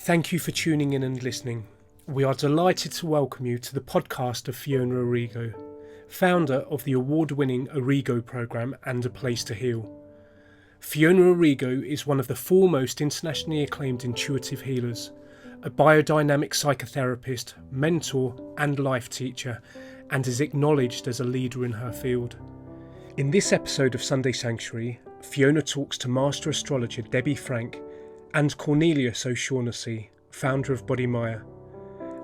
Thank you for tuning in and listening. We are delighted to welcome you to the podcast of Fiona Arrigo, founder of the award-winning Arrigo Programme and A Place to Heal. Fiona Arrigo is one of the foremost internationally acclaimed intuitive healers, a biodynamic psychotherapist, mentor and life teacher, and is acknowledged as a leader in her field. In this episode of Sunday Sanctuary, Fiona talks to Master Astrologer Debbie Frank and Cornelius O'Shaughnessy, founder of Body Maya.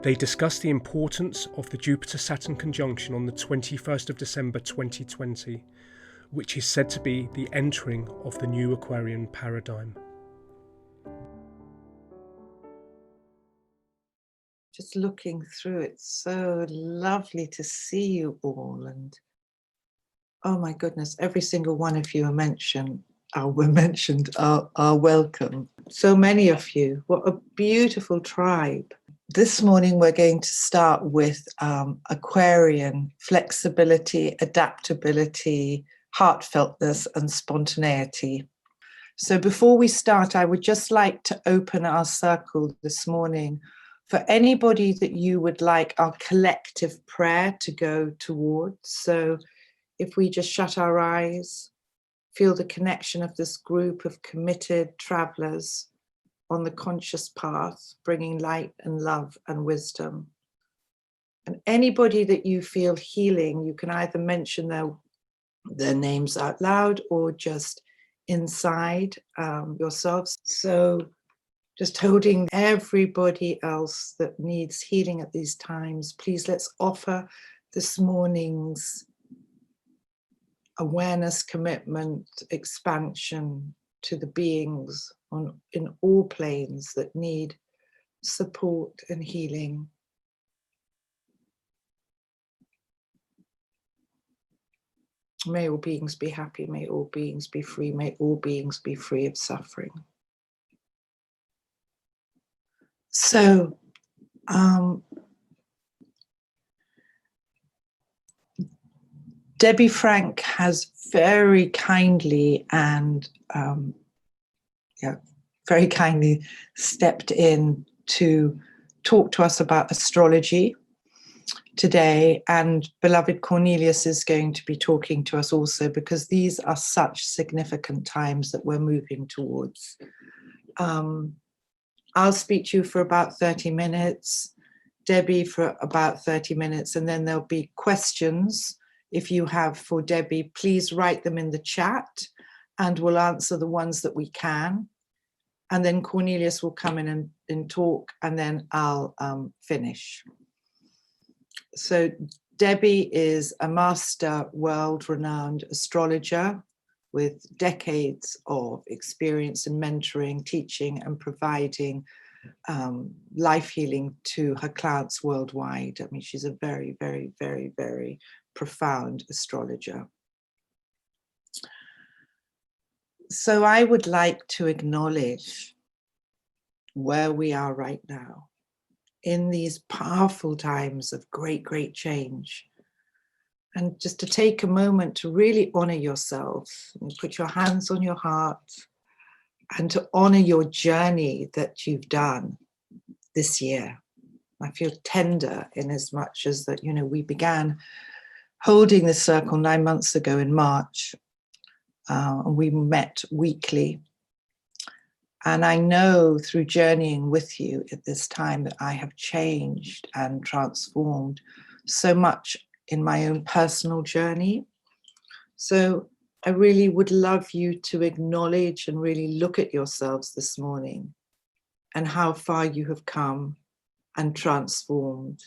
They discuss the importance of the Jupiter-Saturn conjunction on the 21st of December 2020, which is said to be the entering of the new Aquarian paradigm. Just looking through, it's so lovely to see you all, and oh my goodness, every single one of you are mentioned, are welcome. So many of you, what a beautiful tribe. This morning we're going to start with Aquarian flexibility, adaptability, heartfeltness and spontaneity. So before we start, I would just like to open our circle this morning for anybody that you would like our collective prayer to go towards. So if we just shut our eyes, feel the connection of this group of committed travelers on the conscious path, bringing light and love and wisdom. And anybody that you feel healing, you can either mention their names out loud or just inside yourselves. So just holding everybody else that needs healing at these times. Please let's offer this morning's awareness, commitment, expansion to the beings in all planes that need support and healing. May all beings be happy, may all beings be free, may all beings be free of suffering. So, Debbie Frank has very kindly stepped in to talk to us about astrology today, and beloved Cornelius is going to be talking to us also, because these are such significant times that we're moving towards. I'll speak to you for about 30 minutes, Debbie for about 30 minutes, and then there'll be questions. If you have for Debbie, please write them in the chat and we'll answer the ones that we can. And then Cornelius will come in and talk, and then I'll finish. So Debbie is a master world-renowned astrologer with decades of experience in mentoring, teaching and providing life healing to her clients worldwide. I mean, she's a very, very, very, very profound astrologer. So I would like to acknowledge where we are right now in these powerful times of great, great change. And just to take a moment to really honor yourself and put your hands on your heart and to honor your journey that you've done this year. I feel tender in as much as that, you know, we began holding this circle 9 months ago in March. And we met weekly. And I know through journeying with you at this time that I have changed and transformed so much in my own personal journey. So I really would love you to acknowledge and really look at yourselves this morning and how far you have come and transformed.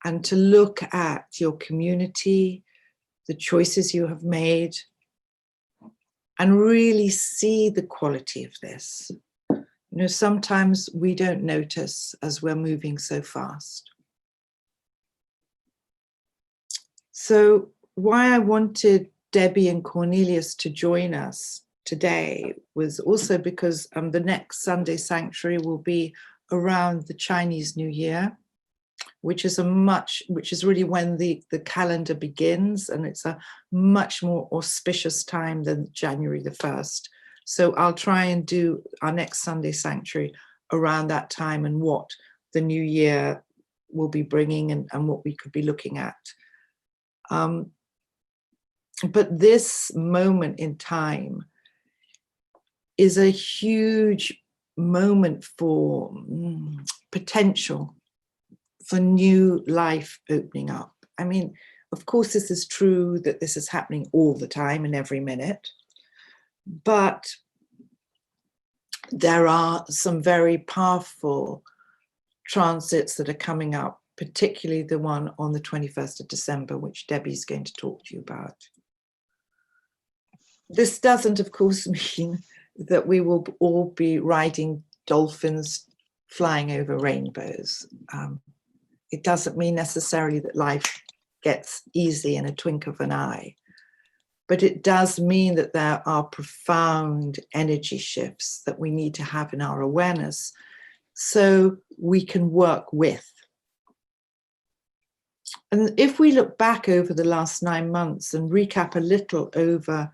And to look at your community, the choices you have made, and really see the quality of this. You know, sometimes we don't notice as we're moving so fast. So why I wanted Debbie and Cornelius to join us today was also because the next Sunday Sanctuary will be around the Chinese New Year, which is really when the calendar begins, and it's a much more auspicious time than January the 1st. So I'll try and do our next Sunday Sanctuary around that time and what the new year will be bringing and what we could be looking at. But this moment in time is a huge moment for potential, for new life opening up. I mean, of course, this is true that this is happening all the time and every minute, but there are some very powerful transits that are coming up, particularly the one on the 21st of December, which Debbie's going to talk to you about. This doesn't, of course, mean that we will all be riding dolphins flying over rainbows. It doesn't mean necessarily that life gets easy in a twink of an eye, but it does mean that there are profound energy shifts that we need to have in our awareness so we can work with. And if we look back over the last 9 months and recap a little over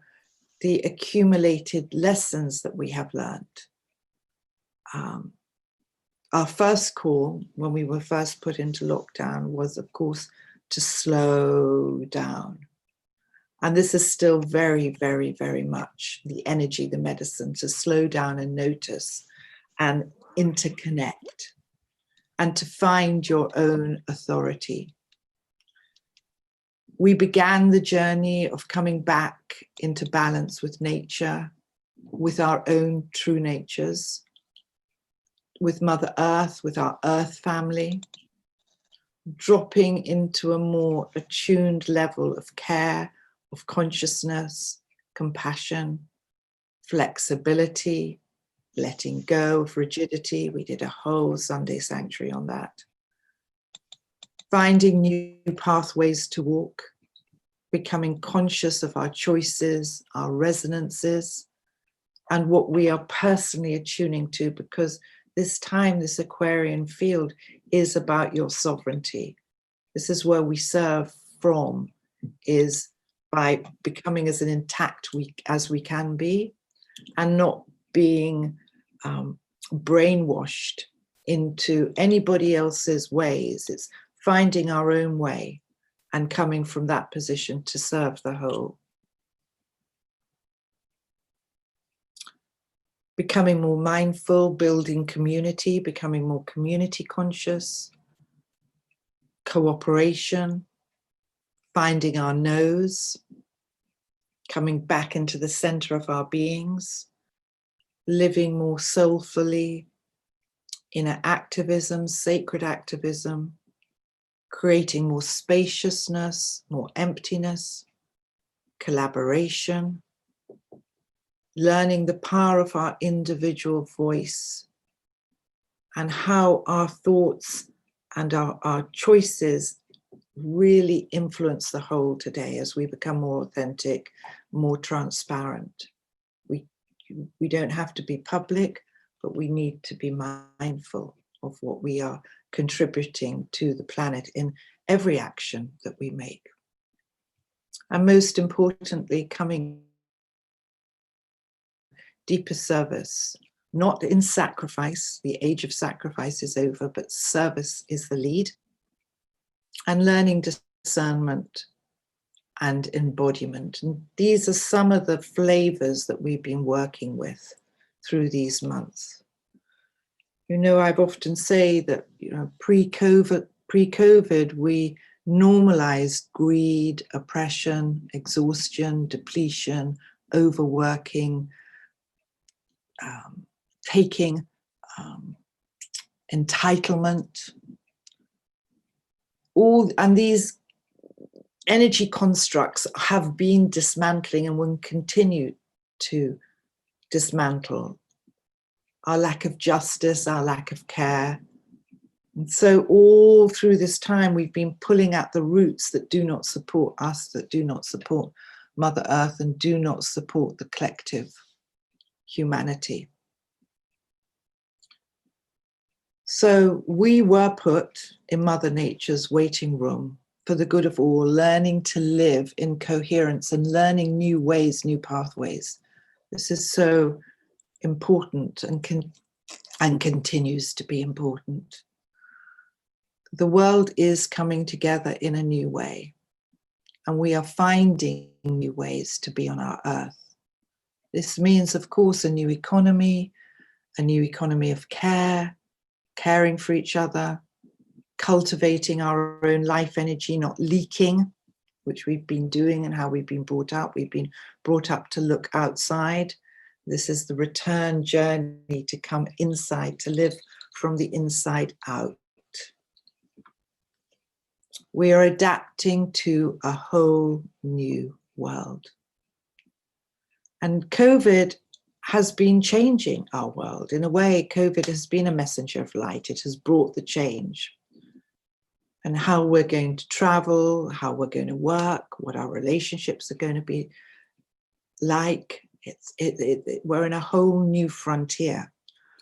the accumulated lessons that we have learned, our first call when we were first put into lockdown was, of course, to slow down. And this is still very, very, very much the energy, the medicine, to slow down and notice and interconnect and to find your own authority. We began the journey of coming back into balance with nature, with our own true natures, with Mother Earth, with our Earth family, dropping into a more attuned level of care, of consciousness, compassion, flexibility, letting go of rigidity. We did a whole Sunday sanctuary on that. Finding new pathways to walk, becoming conscious of our choices, our resonances, and what we are personally attuning to, because this time, this Aquarian field is about your sovereignty. This is where we serve from, is by becoming as an intact as we can be, and not being brainwashed into anybody else's ways. It's finding our own way and coming from that position to serve the whole. Becoming more mindful, building community, becoming more community conscious, cooperation, finding our nose, coming back into the center of our beings, living more soulfully, inner activism, sacred activism, creating more spaciousness, more emptiness, collaboration, learning the power of our individual voice and how our thoughts and our choices really influence the whole today as we become more authentic, more transparent. We don't have to be public, but we need to be mindful of what we are contributing to the planet in every action that we make. And most importantly, coming deeper service, not in sacrifice. The age of sacrifice is over, but service is the lead. And learning discernment and embodiment. And these are some of the flavors that we've been working with through these months. You know, I've often say that, you know, pre-COVID, we normalized greed, oppression, exhaustion, depletion, overworking, taking, entitlement, and these energy constructs have been dismantling and will continue to dismantle. Our lack of justice, our lack of care. And so all through this time, we've been pulling at the roots that do not support us, that do not support Mother Earth, and do not support the collective humanity. So we were put in Mother Nature's waiting room for the good of all, learning to live in coherence and learning new ways, new pathways. This is so important and and continues to be important. The world is coming together in a new way, and we are finding new ways to be on our earth. This means, of course, a new economy of care, caring for each other, cultivating our own life energy, not leaking, which we've been doing and how we've been brought up. We've been brought up to look outside. This is the return journey to come inside, to live from the inside out. We are adapting to a whole new world. And COVID has been changing our world. In a way, COVID has been a messenger of light. It has brought the change. And how we're going to travel, how we're going to work, what our relationships are going to be like. We're in a whole new frontier,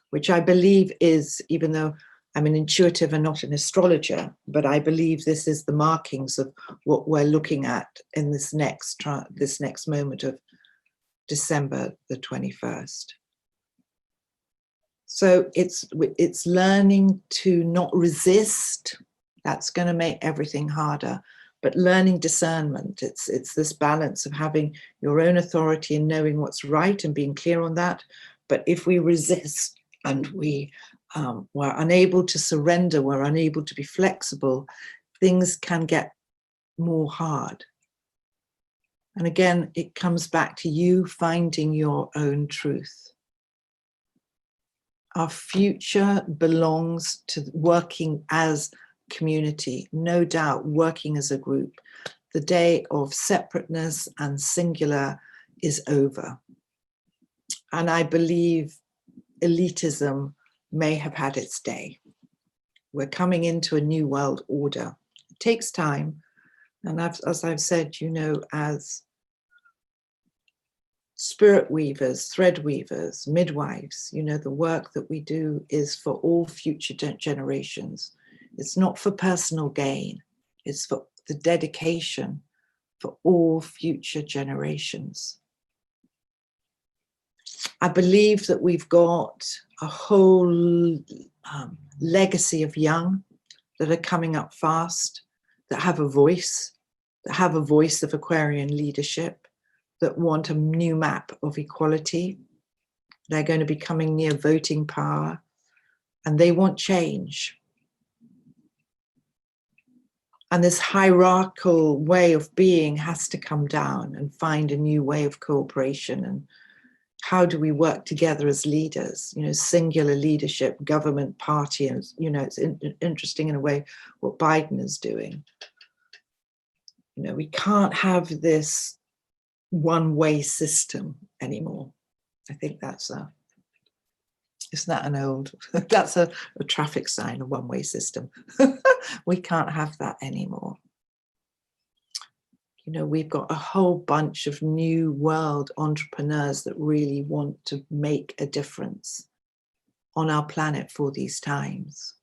which I believe is, even though I'm an intuitive and not an astrologer, but I believe this is the markings of what we're looking at in this next moment of December the 21st. So it's learning to not resist. That's going to make everything harder. But learning discernment, it's this balance of having your own authority and knowing what's right and being clear on that. But if we resist and we're unable to surrender, we're unable to be flexible, things can get more hard. And again, it comes back to you finding your own truth. Our future belongs to working as community, no doubt, working as a group. The day of separateness and singular is over. And I believe elitism may have had its day. We're coming into a new world order. It takes time. And as I've said, as spirit weavers, thread weavers, midwives, the work that we do is for all future generations. It's not for personal gain. It's for the dedication for all future generations. I believe that we've got a whole legacy of young that are coming up fast, that have a voice of Aquarian leadership, that want a new map of equality. They're going to be coming near voting power, and they want change. And this hierarchical way of being has to come down and find a new way of cooperation. And how do we work together as leaders? Singular leadership, government, party, and it's interesting in a way what Biden is doing. We can't have this one-way system anymore. I think isn't that an old, that's a traffic sign, a one-way system. We can't have that anymore. We've got a whole bunch of new world entrepreneurs that really want to make a difference on our planet for these times.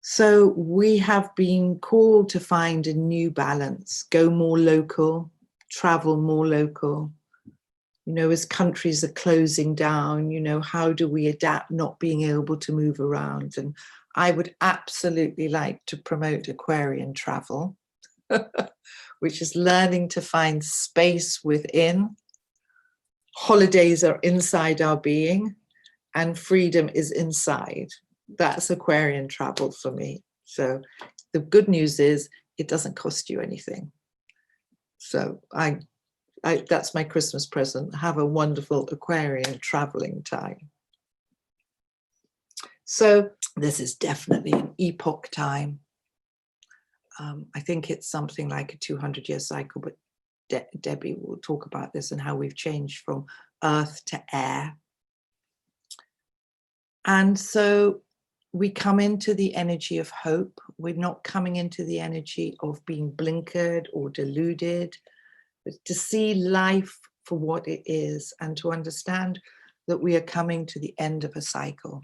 So we have been called to find a new balance, go more local, travel more local. As countries are closing down, how do we adapt not being able to move around? And I would absolutely like to promote Aquarian travel, which is learning to find space within. Holidays are inside our being, and freedom is inside. That's Aquarian travel for me. So the good news is it doesn't cost you anything. So that's my Christmas present. Have a wonderful Aquarian traveling time. So this is definitely an epoch time. I think it's something like a 200-year cycle, but Debbie will talk about this and how we've changed from earth to air. And so we come into the energy of hope. We're not coming into the energy of being blinkered or deluded, but to see life for what it is and to understand that we are coming to the end of a cycle.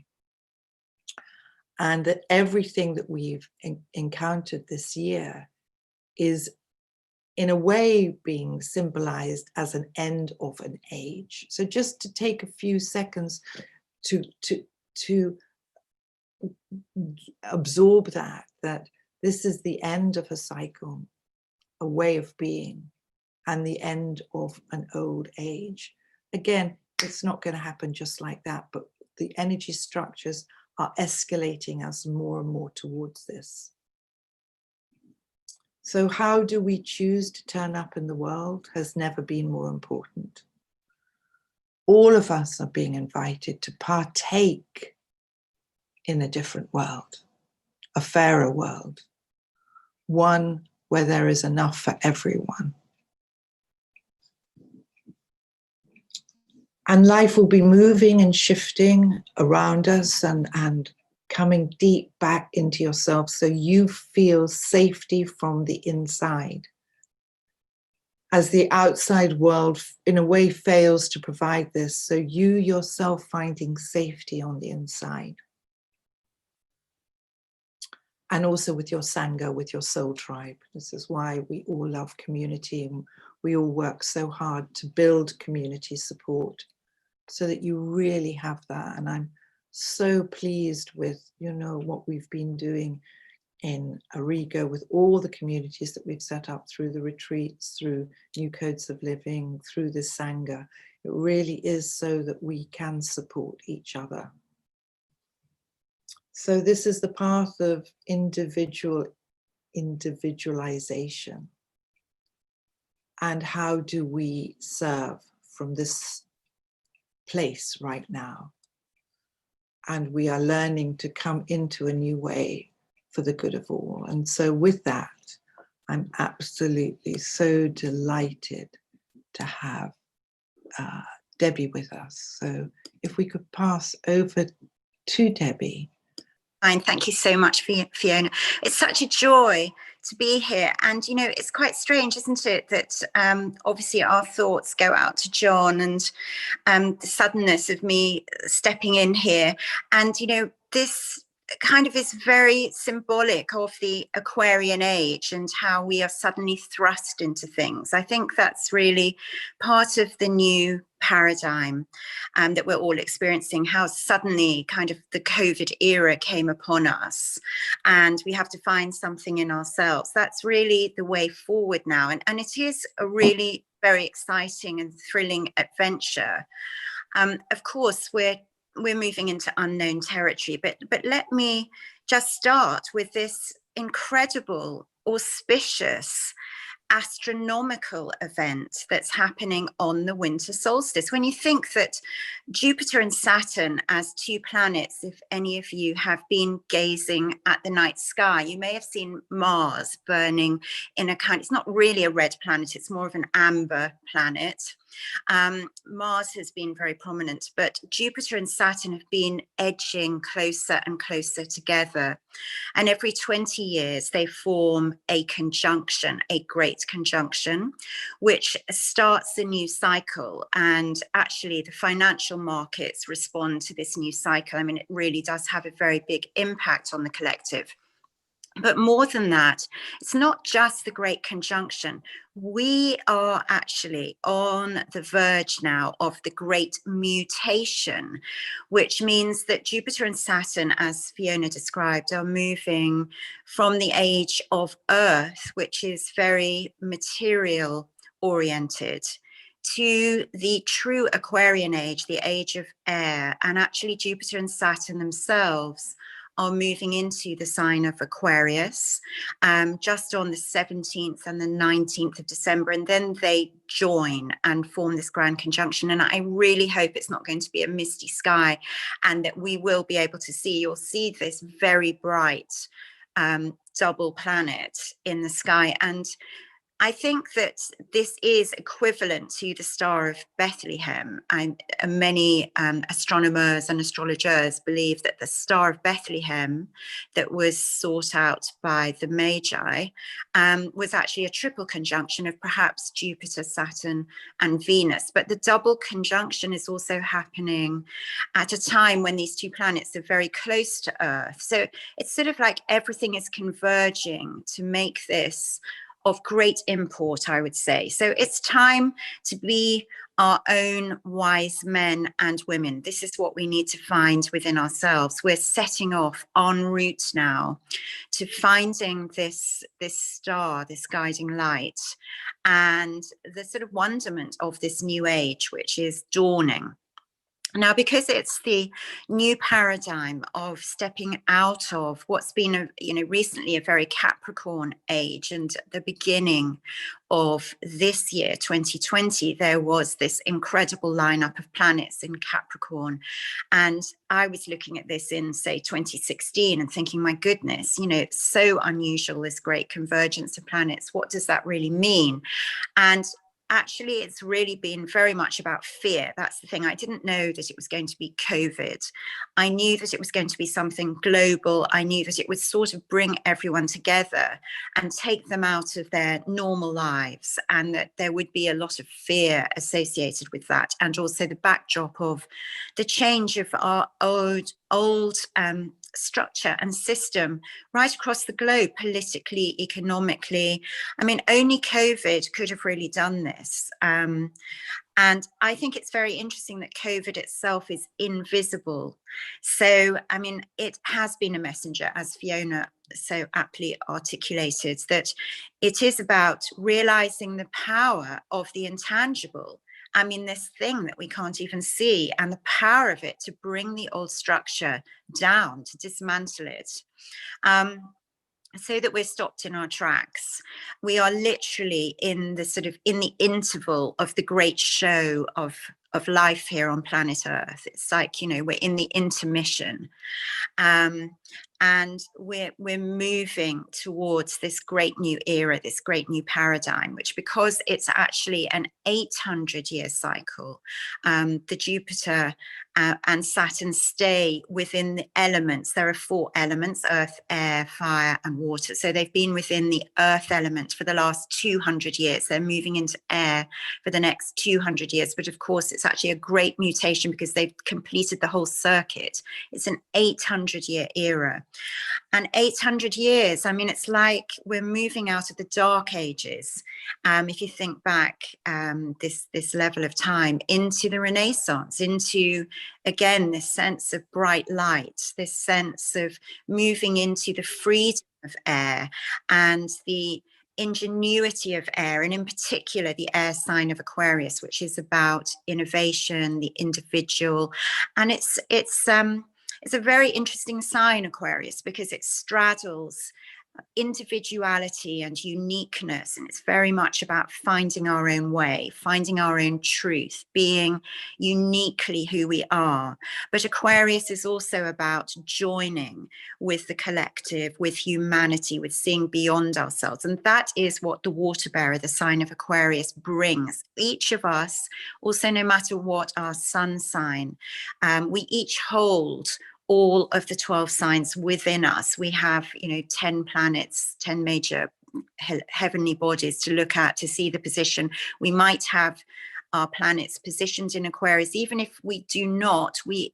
And that everything that we've encountered this year is in a way being symbolized as an end of an age. So just to take a few seconds to absorb that this is the end of a cycle, a way of being, and the end of an old age. Again, it's not going to happen just like that, but the energy structures are escalating us more and more towards this. So how do we choose to turn up in the world has never been more important. All of us are being invited to partake in a different world, a fairer world, one where there is enough for everyone. And life will be moving and shifting around us and coming deep back into yourself so you feel safety from the inside. As the outside world, in a way, fails to provide this, so you yourself finding safety on the inside. And also with your Sangha, with your soul tribe. This is why we all love community and we all work so hard to build community support so that you really have that. And I'm so pleased with, what we've been doing in Arrigo with all the communities that we've set up through the retreats, through new codes of living, through the Sangha. It really is so that we can support each other. So this is the path of individualization. And how do we serve from this place right now? And we are learning to come into a new way for the good of all. And so with that, I'm absolutely so delighted to have Debbie with us. So if we could pass over to Debbie. Thank you so much, Fiona. It's such a joy to be here. And, it's quite strange, isn't it, that obviously our thoughts go out to John and the suddenness of me stepping in here. And, this kind of is very symbolic of the Aquarian age and how we are suddenly thrust into things. I think that's really part of the new paradigm that we're all experiencing, how suddenly kind of the COVID era came upon us and we have to find something in ourselves. That's really the way forward now. And it is a really very exciting and thrilling adventure. Of course, we're moving into unknown territory, but let me just start with this incredible, auspicious, astronomical event that's happening on the winter solstice. When you think that Jupiter and Saturn as two planets, if any of you have been gazing at the night sky, you may have seen Mars burning in a kind, it's not really a red planet, it's more of an amber planet. Mars has been very prominent, but Jupiter and Saturn have been edging closer and closer together. And every 20 years, they form a conjunction, a great conjunction, which starts a new cycle. And actually, the financial markets respond to this new cycle. I mean, it really does have a very big impact on the collective. But more than that, it's not just the Great Conjunction. We are actually on the verge now of the Great Mutation, which means that Jupiter and Saturn, as Fiona described, are moving from the age of Earth, which is very material oriented, to the true Aquarian age, the age of air. And actually Jupiter and Saturn themselves are moving into the sign of Aquarius just on the 17th and the 19th of December. And then they join and form this grand conjunction. And I really hope it's not going to be a misty sky and that we will be able to see, you'll see this very bright double planet in the sky. And I think that this is equivalent to the Star of Bethlehem. And many astronomers and astrologers believe that the Star of Bethlehem that was sought out by the Magi was actually a triple conjunction of perhaps Jupiter, Saturn, and Venus. But the double conjunction is also happening at a time when these two planets are very close to Earth. So it's sort of like everything is converging to make this of great import, I would say. So it's time to be our own wise men and women. This is what we need to find within ourselves. We're setting off en route now to finding this star, this guiding light, and the sort of wonderment of this new age, which is dawning. Now, because it's the new paradigm of stepping out of what's been, recently a very Capricorn age, and at the beginning of this year, 2020, there was this incredible lineup of planets in Capricorn. And I was looking at this in, say, 2016 and thinking, my goodness, it's so unusual, this great convergence of planets. What does that really mean? And actually, it's really been very much about fear. That's the thing. I didn't know that it was going to be COVID. I knew that it was going to be something global. I knew that it would sort of bring everyone together and take them out of their normal lives, and that there would be a lot of fear associated with that. And also the backdrop of the change of our old structure and system right across the globe, politically, economically. I mean, only COVID could have really done this. And I think it's very interesting that COVID itself is invisible. So, I mean, it has been a messenger, as Fiona so aptly articulated, that it is about realizing the power of the intangible. I mean, this thing that we can't even see, and the power of it to bring the old structure down, to dismantle it, so that we're stopped in our tracks. We are literally in the interval of the great show of life here on planet Earth. It's like, we're in the intermission. And we're moving towards this great new era, this great new paradigm, which, because it's actually an 800-year cycle, the Jupiter and Saturn stay within the elements. There are 4 elements: earth, air, fire, and water. So they've been within the earth element for the last 200 years. They're moving into air for the next 200 years. But of course, it's actually a great mutation because they've completed the whole circuit. It's an 800-year era. And 800 years, I mean, it's like we're moving out of the dark ages. If you think back this level of time into the Renaissance, into, again, this sense of bright light, this sense of moving into the freedom of air and the ingenuity of air, and in particular the air sign of Aquarius, which is about innovation, the individual. And it's a very interesting sign, Aquarius, because it straddles individuality and uniqueness, and it's very much about finding our own way, finding our own truth, being uniquely who we are. But Aquarius is also about joining with the collective, with humanity, with seeing beyond ourselves. And that is what the water bearer, the sign of Aquarius, brings. Each of us, also, no matter what our sun sign, we each hold all of the 12 signs within us. We have, 10 planets, 10 major heavenly bodies to look at, to see the position. We might have our planets positioned in Aquarius. Even if we do not, we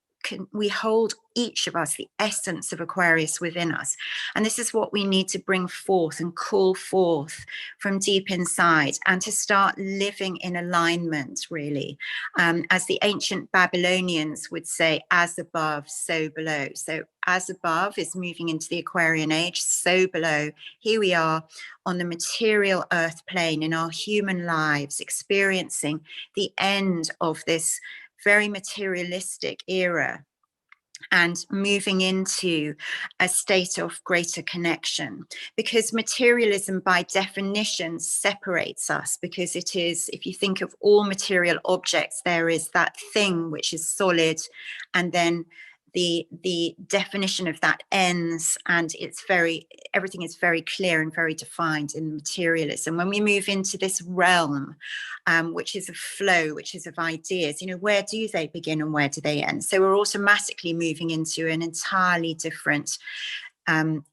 hold, each of us, the essence of Aquarius within us. And this is what we need to bring forth and call forth from deep inside, and to start living in alignment, really. As the ancient Babylonians would say, as above, so below. So as above is moving into the Aquarian age, so below, here we are on the material earth plane in our human lives, experiencing the end of this very materialistic era and moving into a state of greater connection, because materialism by definition separates us, because it is, if you think of all material objects, there is that thing which is solid, and then the definition of that ends, and everything is very clear and very defined in materialism. When we move into this realm, which is of flow, which is of ideas, where do they begin and where do they end? So we're automatically moving into an entirely different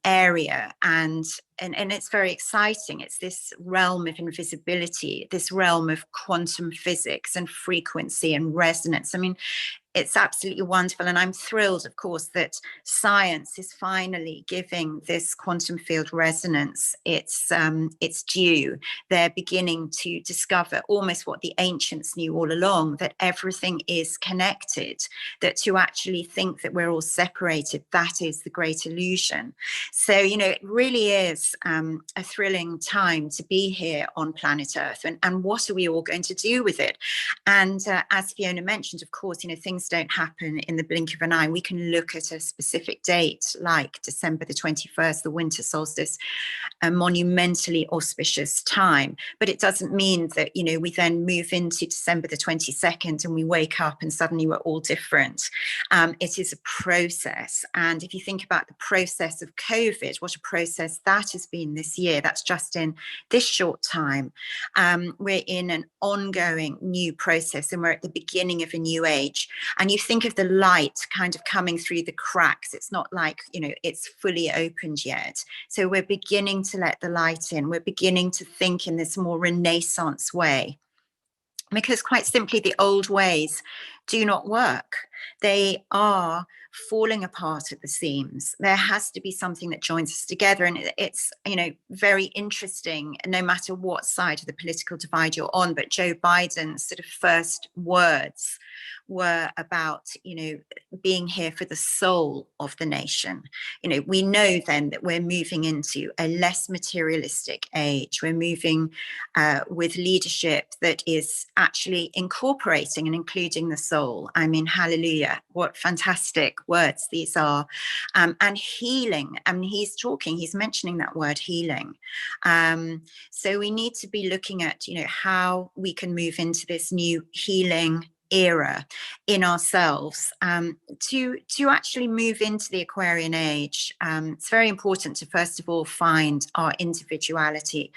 area, and it's very exciting. It's this realm of invisibility, this realm of quantum physics and frequency and resonance. I mean, It's absolutely wonderful. And I'm thrilled, of course, that science is finally giving this quantum field resonance its due. They're beginning to discover almost what the ancients knew all along, that everything is connected, that to actually think that we're all separated, that is the great illusion. So, it really is a thrilling time to be here on planet Earth. And what are we all going to do with it? And as Fiona mentioned, of course, things don't happen in the blink of an eye. We can look at a specific date like December the 21st, the winter solstice, a monumentally auspicious time. But it doesn't mean that, we then move into December the 22nd and we wake up and suddenly we're all different. It is a process. And if you think about the process of COVID, what a process that has been this year, that's just in this short time. We're in an ongoing new process, and we're at the beginning of a new age. And you think of the light kind of coming through the cracks. It's not like, it's fully opened yet. So we're beginning to let the light in. We're beginning to think in this more Renaissance way. Because quite simply, the old ways do not work. They are falling apart at the seams. There has to be something that joins us together. And it's, very interesting, no matter what side of the political divide you're on. But Joe Biden's sort of first words were about, being here for the soul of the nation. We know then that we're moving into a less materialistic age. We're moving with leadership that is actually incorporating and including the soul. I mean, hallelujah, what fantastic words these are. And healing, he's mentioning that word healing. So we need to be looking at, how we can move into this new healing era in ourselves, to actually move into the Aquarian age. It's very important to first of all find our individuality,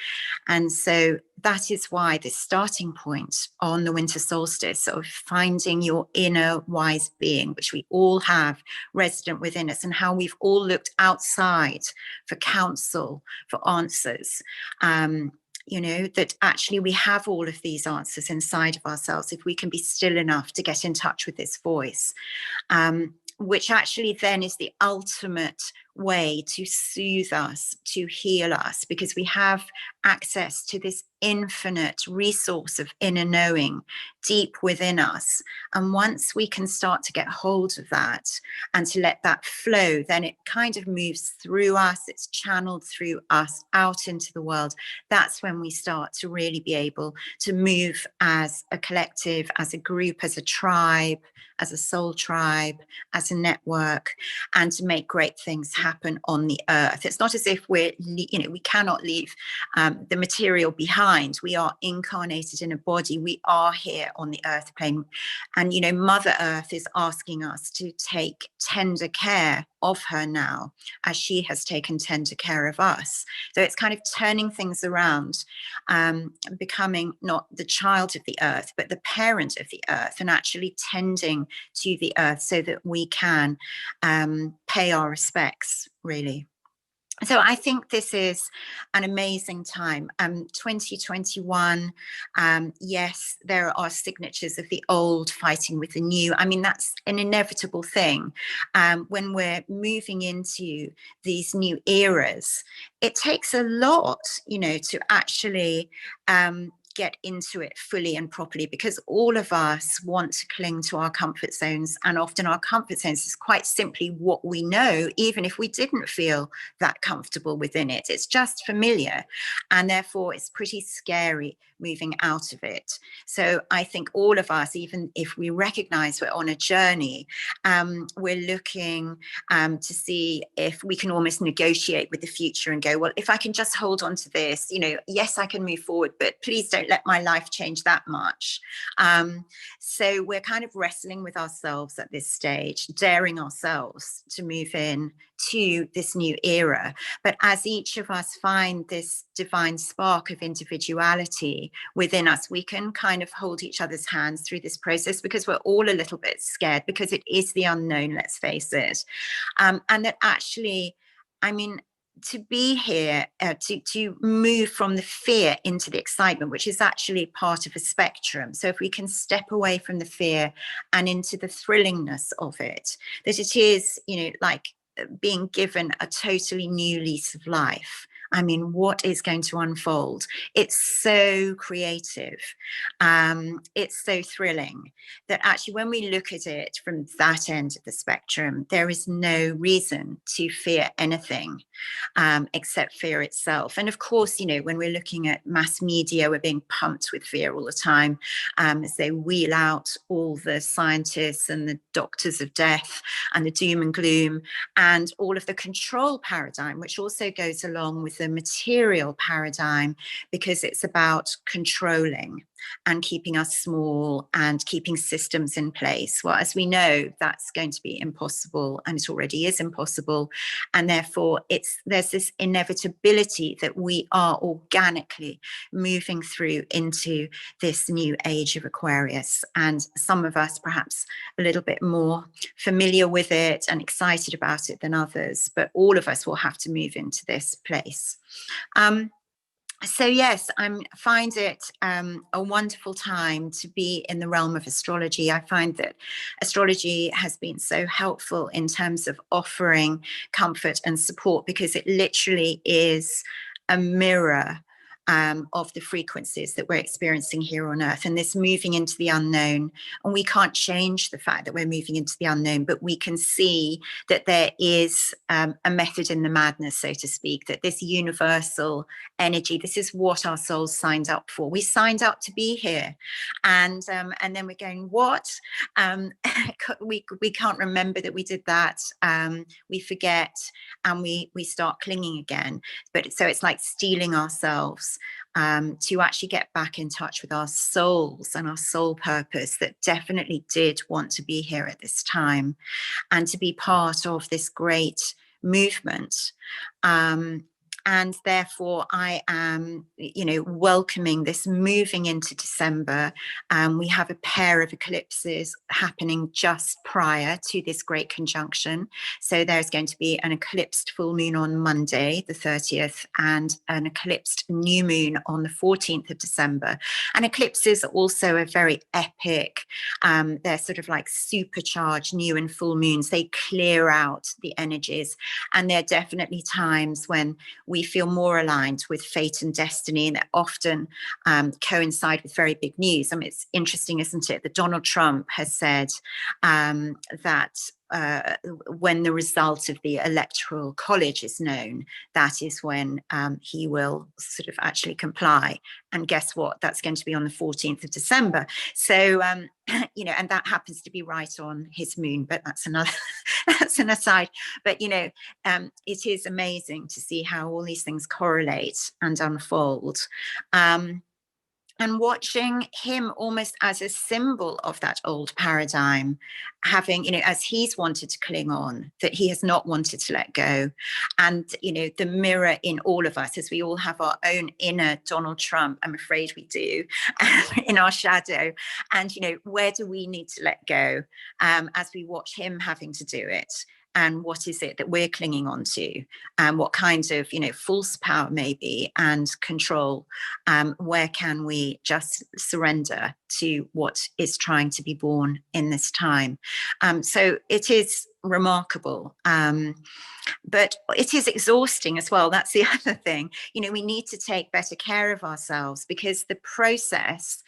and so that is why this starting point on the winter solstice of finding your inner wise being, which we all have resident within us, and how we've all looked outside for counsel, for answers. That actually we have all of these answers inside of ourselves if we can be still enough to get in touch with this voice, which actually then is the ultimate way to soothe us, to heal us, because we have access to this infinite resource of inner knowing deep within us. And once we can start to get hold of that and to let that flow, then it kind of moves through us, it's channeled through us out into the world. That's when we start to really be able to move as a collective, as a group, as a tribe, as a soul tribe, as a network, and to make great things happen on the earth. It's not as if we cannot leave the material behind. We are incarnated in a body. We are here on the earth plane. And, Mother Earth is asking us to take tender care of her now, as she has taken tender care of us. So it's kind of turning things around, becoming not the child of the earth, but the parent of the earth, and actually tending to the earth so that we can pay our respects, really. So I think this is an amazing time. 2021, yes, there are signatures of the old fighting with the new. I mean, that's an inevitable thing. When we're moving into these new eras, it takes a lot, to actually get into it fully and properly, because all of us want to cling to our comfort zones, and often our comfort zones is quite simply what we know, even if we didn't feel that comfortable within it. It's just familiar, and therefore it's pretty scary moving out of it. So I think all of us, even if we recognize we're on a journey, we're looking to see if we can almost negotiate with the future and go, well, if I can just hold on to this, yes, I can move forward, but please don't let my life change that much. So we're kind of wrestling with ourselves at this stage, daring ourselves to move in to this new era. But as each of us find this divine spark of individuality within us, we can kind of hold each other's hands through this process, because we're all a little bit scared, because it is the unknown, let's face it. And that actually, to be here, to move from the fear into the excitement, which is actually part of a spectrum. So if we can step away from the fear and into the thrillingness of it, that it is, like being given a totally new lease of life. I mean, what is going to unfold? It's so creative. It's so thrilling that actually when we look at it from that end of the spectrum, there is no reason to fear anything except fear itself. And of course, when we're looking at mass media, we're being pumped with fear all the time as they wheel out all the scientists and the doctors of death and the doom and gloom and all of the control paradigm, which also goes along with the material paradigm, because it's about controlling and keeping us small and keeping systems in place. Well, as we know, that's going to be impossible, and it already is impossible. And therefore, there's this inevitability that we are organically moving through into this new age of Aquarius. And some of us perhaps a little bit more familiar with it and excited about it than others, but all of us will have to move into this place. So yes, I find it a wonderful time to be in the realm of astrology. I find that astrology has been so helpful in terms of offering comfort and support, because it literally is a mirror of the frequencies that we're experiencing here on Earth, and this moving into the unknown. And we can't change the fact that we're moving into the unknown, but we can see that there is a method in the madness, so to speak, that this universal energy, this is what our souls signed up for. We signed up to be here. And then we're going, what? We can't remember that we did that. We forget, and we start clinging again. But so it's like stealing ourselves to actually get back in touch with our souls and our soul purpose that definitely did want to be here at this time and to be part of this great movement. And therefore, I am, welcoming this moving into December. We have a pair of eclipses happening just prior to this great conjunction. So there's going to be an eclipsed full moon on Monday, the 30th, and an eclipsed new moon on the 14th of December. And eclipses also are very epic. They're sort of like supercharged new and full moons. They clear out the energies. And they're definitely times when we feel more aligned with fate and destiny, and that often coincide with very big news. I mean, it's interesting, isn't it, that Donald Trump has said that when the result of the electoral college is known, that is when he will sort of actually comply. And guess what? That's going to be on the 14th of December. So, and that happens to be right on his moon, but that's that's an aside. But, it is amazing to see how all these things correlate and unfold. And watching him almost as a symbol of that old paradigm, having, as he's wanted to cling on, that he has not wanted to let go. And, the mirror in all of us, as we all have our own inner Donald Trump, I'm afraid we do, in our shadow. And, where do we need to let go as we watch him having to do it? And what is it that we're clinging on to, and what kinds of, false power maybe and control, where can we just surrender to what is trying to be born in this time? So it is remarkable, but it is exhausting as well. That's the other thing. We need to take better care of ourselves, because the process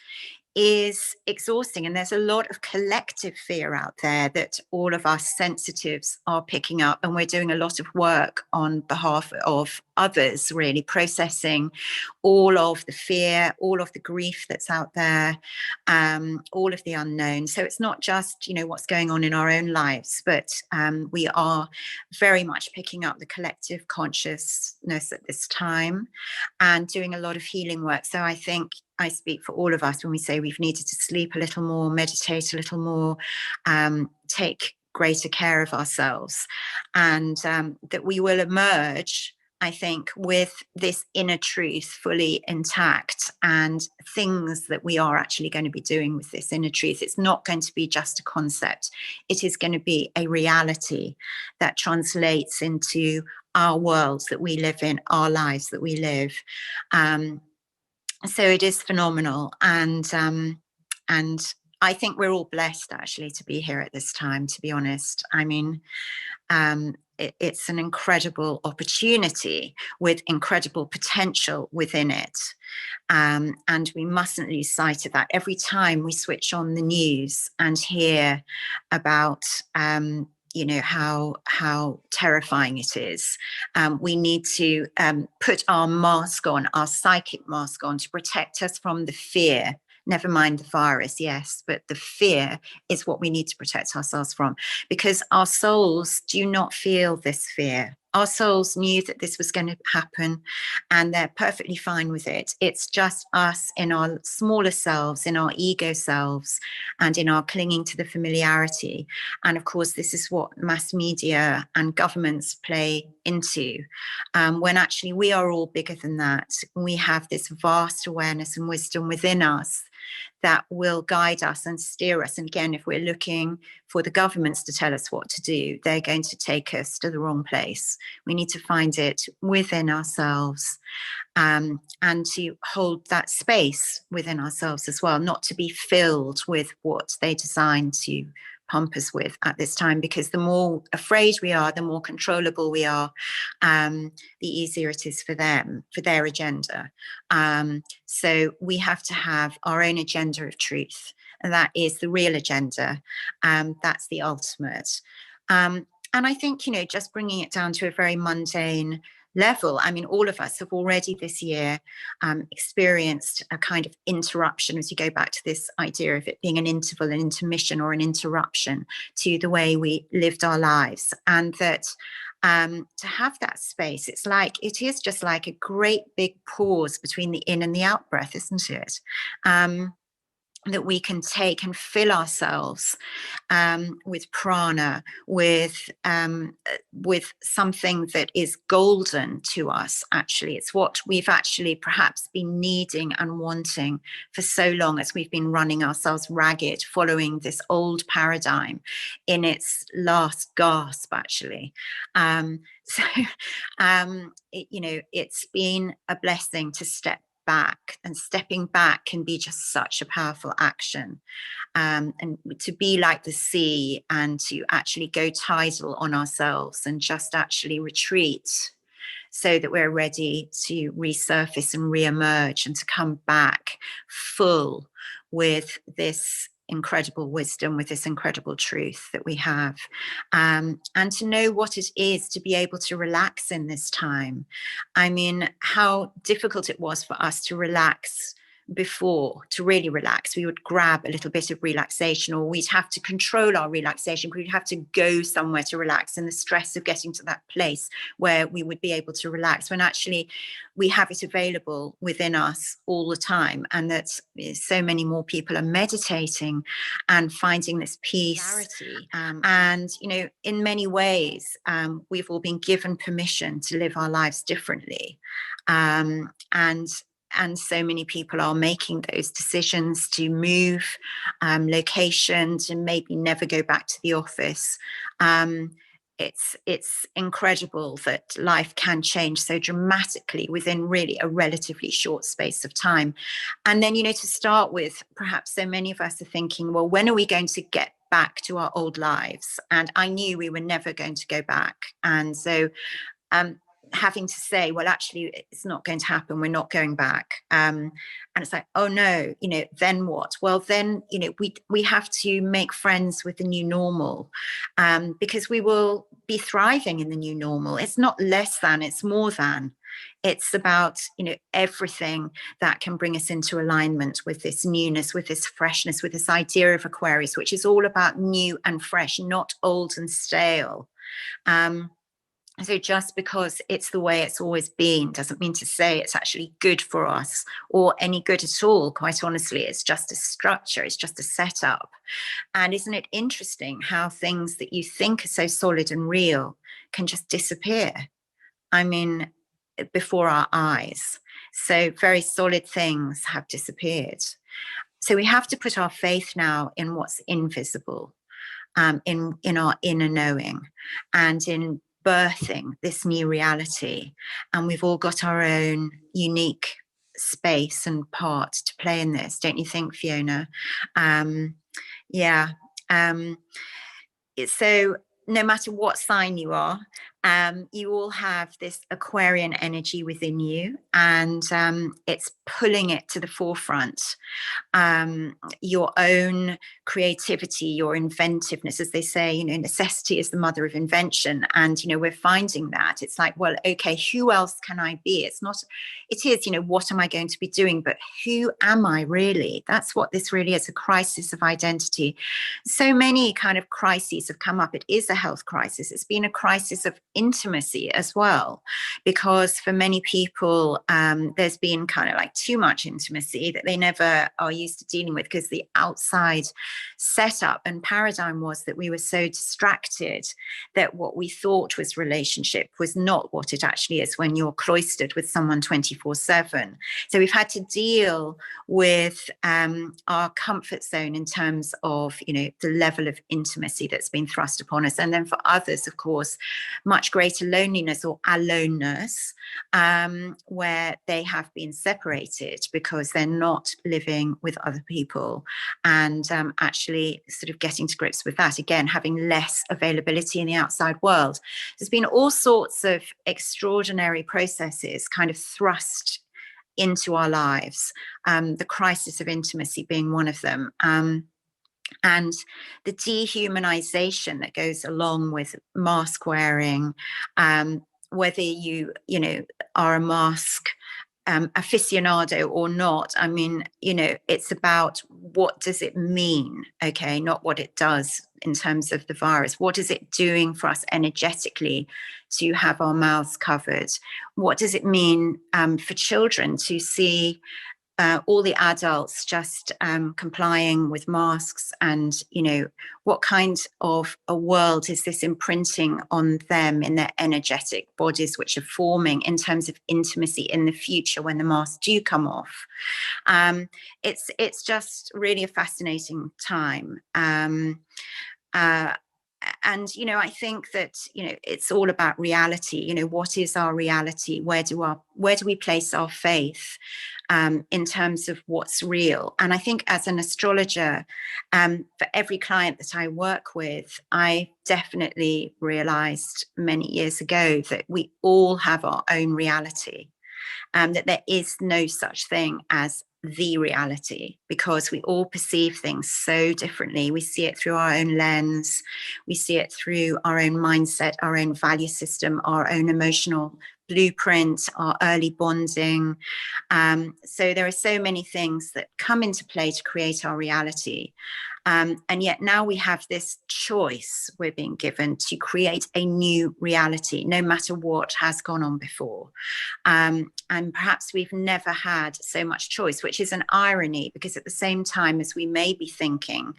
is exhausting, and there's a lot of collective fear out there that all of us sensitives are picking up, and we're doing a lot of work on behalf of others, really processing all of the fear, all of the grief that's out there, all of the unknown. So it's not just what's going on in our own lives, but we are very much picking up the collective consciousness at this time and doing a lot of healing work. So I think I speak for all of us when we say we've needed to sleep a little more, meditate a little more, take greater care of ourselves, and that we will emerge I think, with this inner truth fully intact, and things that we are actually going to be doing with this inner truth. It's not going to be just a concept. It is going to be a reality that translates into our worlds that we live in, our lives that we live. So it is phenomenal. And I think we're all blessed, actually, to be here at this time, to be honest. I mean, it's an incredible opportunity with incredible potential within it. And we mustn't lose sight of that. Every time we switch on the news and hear about how terrifying it is, we need to put our mask on, our psychic mask on, to protect us from the fear. Never mind the virus, yes, but the fear is what we need to protect ourselves from, because our souls do not feel this fear. Our souls knew that this was going to happen, and they're perfectly fine with it. It's just us in our smaller selves, in our ego selves, and in our clinging to the familiarity. And of course, this is what mass media and governments play into, when actually we are all bigger than that. We have this vast awareness and wisdom within us that will guide us and steer us. And again, if we're looking for the governments to tell us what to do, they're going to take us to the wrong place. We need to find it within ourselves, and to hold that space within ourselves as well, not to be filled with what they design to pump us with at this time, because the more afraid we are, the more controllable we are, the easier it is for them, for their agenda. So we have to have our own agenda of truth, and that is the real agenda. That's the ultimate. And I think, just bringing it down to a very mundane level, I mean, all of us have already this year experienced a kind of interruption, as you go back to this idea of it being an interval, an intermission, or an interruption to the way we lived our lives. And that to have that space, it is just like a great big pause between the in and the out breath, isn't it? That we can take and fill ourselves with prana, with something that is golden to us. Actually, it's what we've actually perhaps been needing and wanting for so long, as we've been running ourselves ragged, following this old paradigm in its last gasp, actually. It's been a blessing to step back, and stepping back can be just such a powerful action, and to be like the sea, and to actually go tidal on ourselves and just actually retreat, so that we're ready to resurface and reemerge, and to come back full with this incredible wisdom, with this incredible truth that we have, and to know what it is to be able to relax in this time. I mean, how difficult it was for us to relax before, to really relax. We would grab a little bit of relaxation, or we'd have to control our relaxation. We'd have to go somewhere to relax, and the stress of getting to that place where we would be able to relax, when actually we have it available within us all the time. And that so many more people are meditating and finding this peace. And in many ways, we've all been given permission to live our lives differently, and so many people are making those decisions to move locations and maybe never go back to the office. It's incredible that life can change so dramatically within really a relatively short space of time. And then, to start with, perhaps so many of us are thinking, well, when are we going to get back to our old lives? And I knew we were never going to go back. And so having to say, well, actually, it's not going to happen. We're not going back. And it's like, oh no, then what? Well, then, we have to make friends with the new normal, because we will be thriving in the new normal. It's not less than, it's more than. It's about, everything that can bring us into alignment with this newness, with this freshness, with this idea of Aquarius, which is all about new and fresh, not old and stale. So just because it's the way it's always been doesn't mean to say it's actually good for us, or any good at all. Quite honestly, it's just a structure, it's just a setup. And isn't it interesting how things that you think are so solid and real can just disappear? I mean, before our eyes. So very solid things have disappeared. So we have to put our faith now in what's invisible, in our inner knowing, and in birthing this new reality. And we've all got our own unique space and part to play in this, don't you think, Fiona? Yeah. So no matter what sign you are, you all have this Aquarian energy within you, and it's pulling it to the forefront. Your own creativity, your inventiveness, as they say, necessity is the mother of invention. And, we're finding that it's like, well, okay, who else can I be? It is, what am I going to be doing? But who am I really? That's what this really is, a crisis of identity. So many kind of crises have come up. It is a health crisis. It's been a crisis of intimacy as well, because for many people, there's been kind of like too much intimacy that they never are used to dealing with, because the outside setup and paradigm was that we were so distracted that what we thought was relationship was not what it actually is when you're cloistered with someone 24/7. So we've had to deal with our comfort zone in terms of, the level of intimacy that's been thrust upon us. And then for others, of course, much greater loneliness or aloneness, where they have been separated because they're not living with other people, and actually sort of getting to grips with that, again, having less availability in the outside world. There's been all sorts of extraordinary processes kind of thrust into our lives, the crisis of intimacy being one of them. And the dehumanization that goes along with mask wearing, whether you are a mask aficionado or not. I mean, it's about what does it mean, okay, not what it does in terms of the virus. What is it doing for us energetically to have our mouths covered? What does it mean for children to see all the adults just complying with masks? And what kind of a world is this imprinting on them in their energetic bodies, which are forming in terms of intimacy in the future when the masks do come off? It's just really a fascinating time. And I think that it's all about reality. What is our reality? Where do we place our faith in terms of what's real? And I think as an astrologer, for every client that I work with, I definitely realized many years ago that we all have our own reality, that there is no such thing as the reality, because we all perceive things so differently. We see it through our own lens, we see it through our own mindset, our own value system, our own emotional blueprint, our early bonding. So there are so many things that come into play to create our reality. And yet now we have this choice we're being given to create a new reality, no matter what has gone on before. And perhaps we've never had so much choice, which is an irony, because at the same time as we may be thinking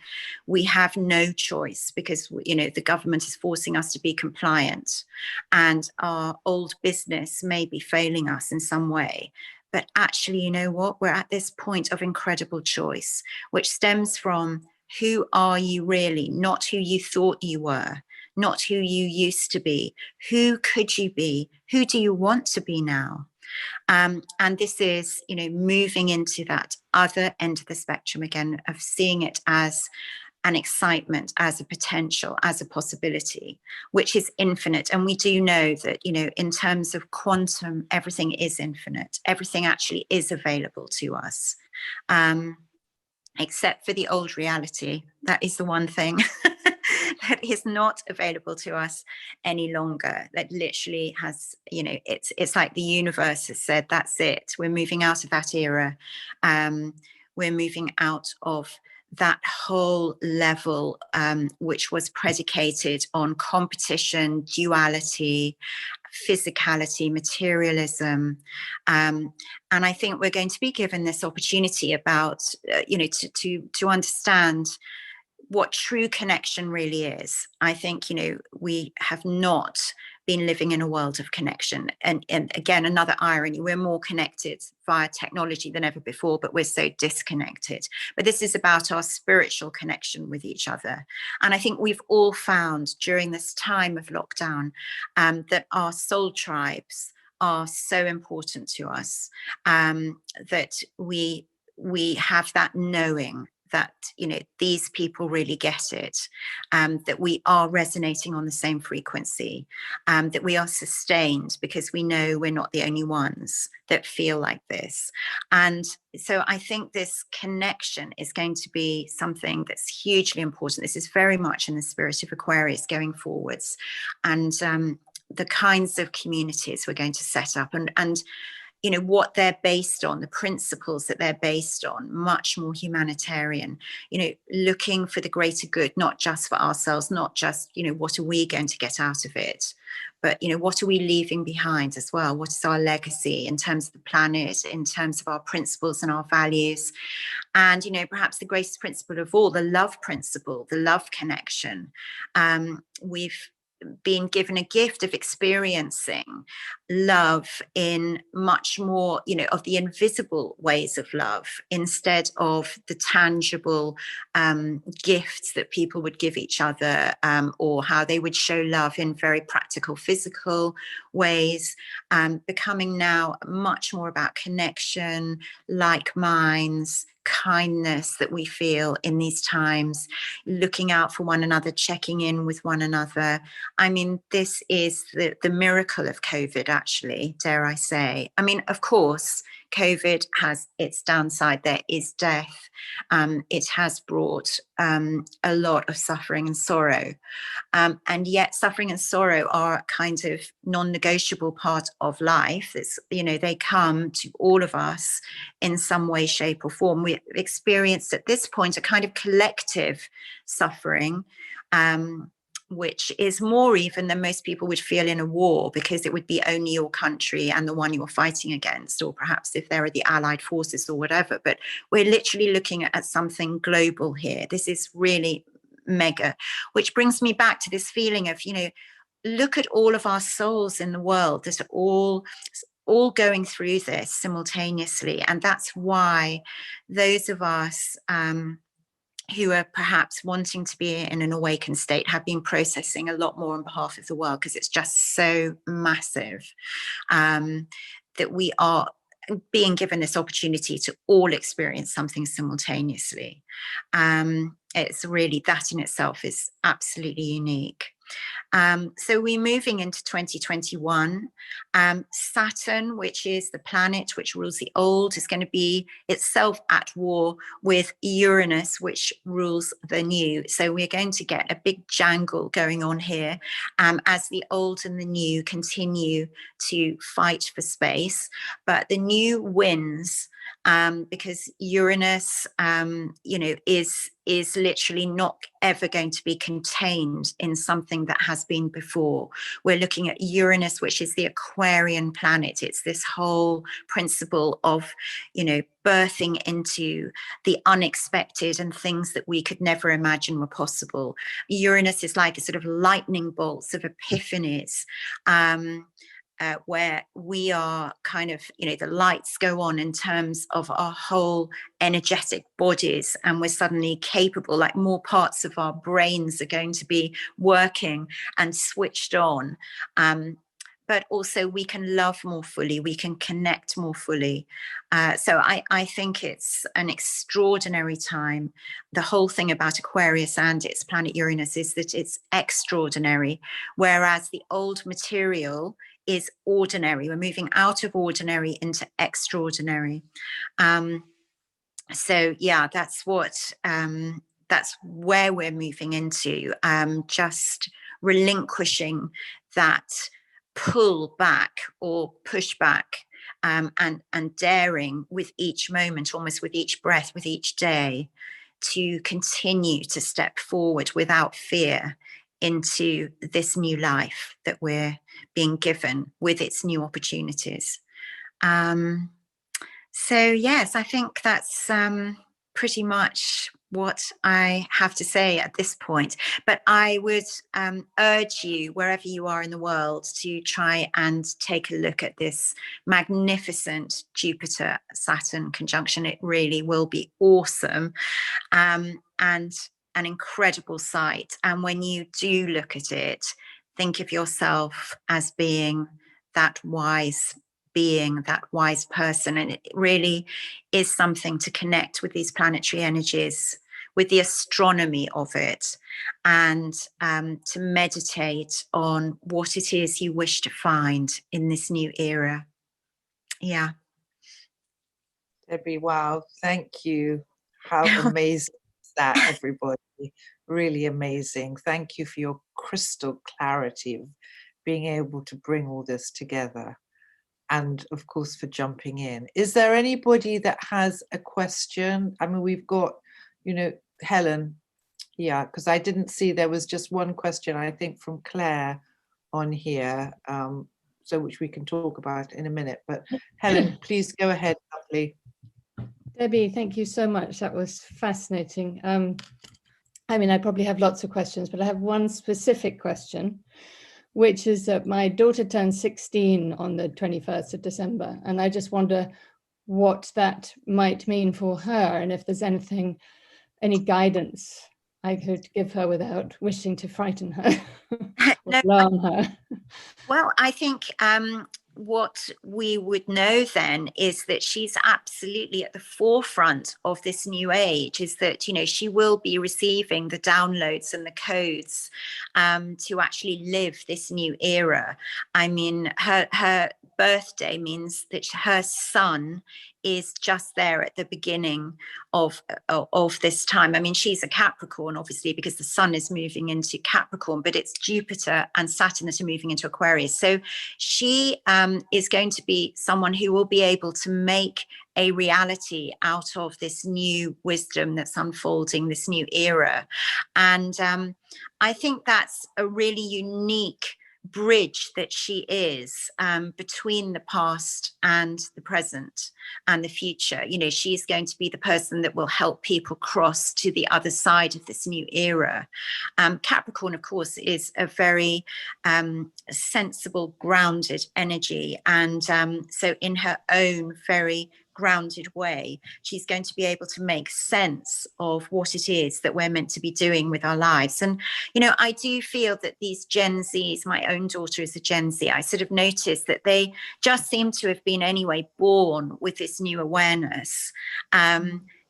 we have no choice because, the government is forcing us to be compliant and our old business may be failing us in some way. But actually, you know what? We're at this point of incredible choice, which stems from who are you really, not who you thought you were, not who you used to be. Who could you be? Who do you want to be now? And this is, moving into that other end of the spectrum again, of seeing it as an excitement, as a potential, as a possibility, which is infinite. And we do know that, in terms of quantum, everything is infinite. Everything actually is available to us. Except for the old reality. That is the one thing that is not available to us any longer. That literally has, it's like the universe has said, that's it. We're moving out of that era. We're moving out of that whole level, which was predicated on competition, duality, physicality, materialism. And I think we're going to be given this opportunity about, to understand what true connection really is. I think, you know, we have not been living in a world of connection. And again, another irony, we're more connected via technology than ever before, but we're so disconnected. But this is about our spiritual connection with each other. And I think we've all found during this time of lockdown that our soul tribes are so important to us, that we have that knowing that, you know, these people really get it, that we are resonating on the same frequency, that we are sustained because we know we're not the only ones that feel like this. And so I think this connection is going to be something that's hugely important. This is very much in the spirit of Aquarius going forwards, and the kinds of communities we're going to set up, and you know, what they're based on, the principles that they're based on, much more humanitarian, you know, looking for the greater good, not just for ourselves, not just, you know, what are we going to get out of it, but, you know, what are we leaving behind as well? What is our legacy in terms of the planet, in terms of our principles and our values? And, you know, perhaps the greatest principle of all, the love principle, the love connection. We've been given a gift of experiencing love in much more, you know, of the invisible ways of love instead of the tangible gifts that people would give each other, or how they would show love in very practical, physical ways, becoming now much more about connection, like minds, kindness that we feel in these times, looking out for one another, checking in with one another. I mean, this is the miracle of COVID, actually, dare I say. I mean, of course, COVID has its downside. There is death. It has brought a lot of suffering and sorrow. And yet suffering and sorrow are a kind of non-negotiable part of life. It's, you know, they come to all of us in some way, shape or form. We've experienced at this point a kind of collective suffering, which is more even than most people would feel in a war, because it would be only your country and the one you're fighting against, or perhaps if there are the allied forces or whatever. But we're literally looking at something global here. This is really mega, which brings me back to this feeling of, you know, look at all of our souls in the world that are all going through this simultaneously. And that's why those of us who are perhaps wanting to be in an awakened state have been processing a lot more on behalf of the world, because it's just so massive, that we are being given this opportunity to all experience something simultaneously. It's really, that in itself is absolutely unique. So we're moving into 2021. Saturn, which is the planet which rules the old, is going to be itself at war with Uranus, which rules the new. So we're going to get a big jangle going on here, as the old and the new continue to fight for space. But the new wins, because Uranus, you know, is literally not ever going to be contained in something that has been before. We're looking at Uranus, which is the Aquarian planet. It's this whole principle of, you know, birthing into the unexpected and things that we could never imagine were possible. Uranus is like a sort of lightning bolts of epiphanies, where we are kind of, you know, the lights go on in terms of our whole energetic bodies, and we're suddenly capable, like more parts of our brains are going to be working and switched on. But also we can love more fully, we can connect more fully. So I think it's an extraordinary time. The whole thing about Aquarius and its planet Uranus is that it's extraordinary, whereas the old material is ordinary. We're moving out of ordinary into extraordinary. So yeah, that's where we're moving into, just relinquishing that pull back or push back, and daring with each moment, almost with each breath, with each day, to continue to step forward without fear into this new life that we're being given with its new opportunities. So yes, I think that's pretty much what I have to say at this point. But I would urge you, wherever you are in the world, to try and take a look at this magnificent Jupiter-Saturn conjunction. It really will be awesome, and an incredible sight. And when you do look at it, think of yourself as being that wise being, that wise person. And it really is something to connect with these planetary energies, with the astronomy of it, and to meditate on what it is you wish to find in this new era. Yeah. Debbie, wow, thank you. How amazing is that, everybody? Really amazing. Thank you for your crystal clarity of being able to bring all this together. And of course, for jumping in. Is there anybody that has a question? I mean, we've got, Helen. Yeah, because I didn't see, there was just one question, I think, from Claire on here, so which we can talk about in a minute. But Helen, please go ahead, lovely. Debbie, thank you so much. That was fascinating. I mean, I probably have lots of questions, but I have one specific question, which is that my daughter turned 16 on the 21st of December, and I just wonder what that might mean for her, and if there's any guidance I could give her without wishing to frighten her or alarm her. Well, I think what we would know then is that she's absolutely at the forefront of this new age, is that, she will be receiving the downloads and the codes to actually live this new era. I mean, her birthday means that her sun is just there at the beginning of this time. I mean, she's a Capricorn, obviously, because the sun is moving into Capricorn, but it's Jupiter and Saturn that are moving into Aquarius. So she is going to be someone who will be able to make a reality out of this new wisdom that's unfolding, this new era. And I think that's a really unique bridge that she is between the past and the present and the future. She's going to be the person that will help people cross to the other side of this new era. Capricorn, of course, is a very sensible, grounded energy. And so in her own very grounded way, she's going to be able to make sense of what it is that we're meant to be doing with our lives. And, I do feel that these Gen Zs, my own daughter is a Gen Z, I sort of noticed that they just seem to have been anyway born with this new awareness.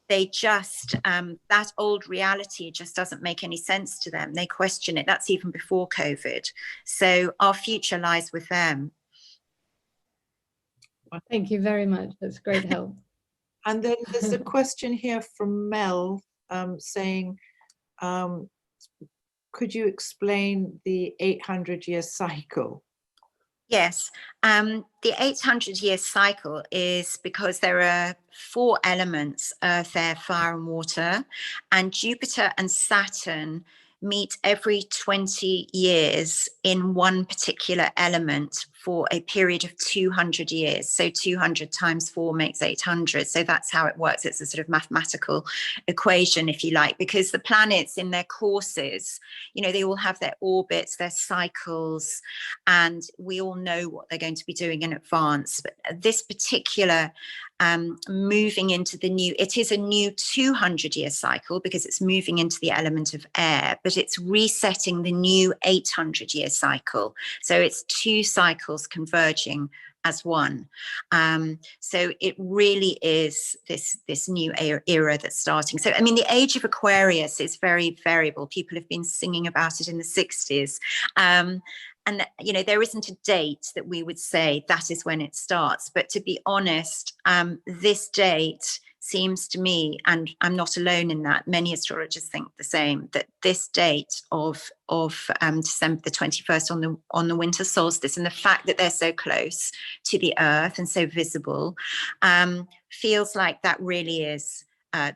They just, that old reality just doesn't make any sense to them. They question it. That's even before COVID. So our future lies with them. Thank you very much. That's great help. And then there's a question here from Mel saying, could you explain the 800-year cycle? Yes, the 800-year cycle is because there are 4 elements: earth, air, fire, and water. And Jupiter and Saturn meet every 20 years in one particular element for a period of 200 years. So 200 times 4 makes 800. So that's how it works. It's a sort of mathematical equation, if you like, because the planets in their courses, they all have their orbits, their cycles, and we all know what they're going to be doing in advance. But this particular moving into the new, it is a new 200-year cycle because it's moving into the element of air, but it's resetting the new 800-year cycle. So it's 2 cycles converging as one. So it really is this new era that's starting. So, I mean, the age of Aquarius is very variable. People have been singing about it in the 60s. And, there isn't a date that we would say that is when it starts. But to be honest, this date seems to me, and I'm not alone in that, many astrologers think the same, that this date of December the 21st on the winter solstice, and the fact that they're so close to the earth and so visible, feels like that really is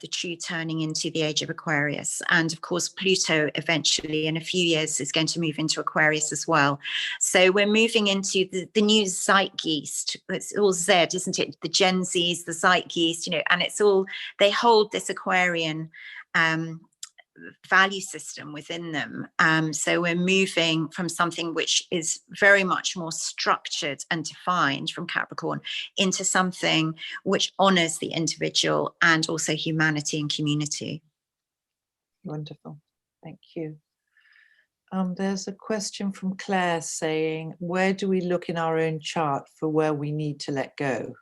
the true turning into the age of Aquarius. And of course, Pluto eventually in a few years is going to move into Aquarius as well. So we're moving into the new zeitgeist. It's all Z, isn't it? The Gen Zs, the zeitgeist, you know, and it's all, they hold this Aquarian value system within them. So we're moving from something which is very much more structured and defined from Capricorn into something which honors the individual and also humanity and community. Wonderful. Thank you. There's a question from Claire saying, where do we look in our own chart for where we need to let go?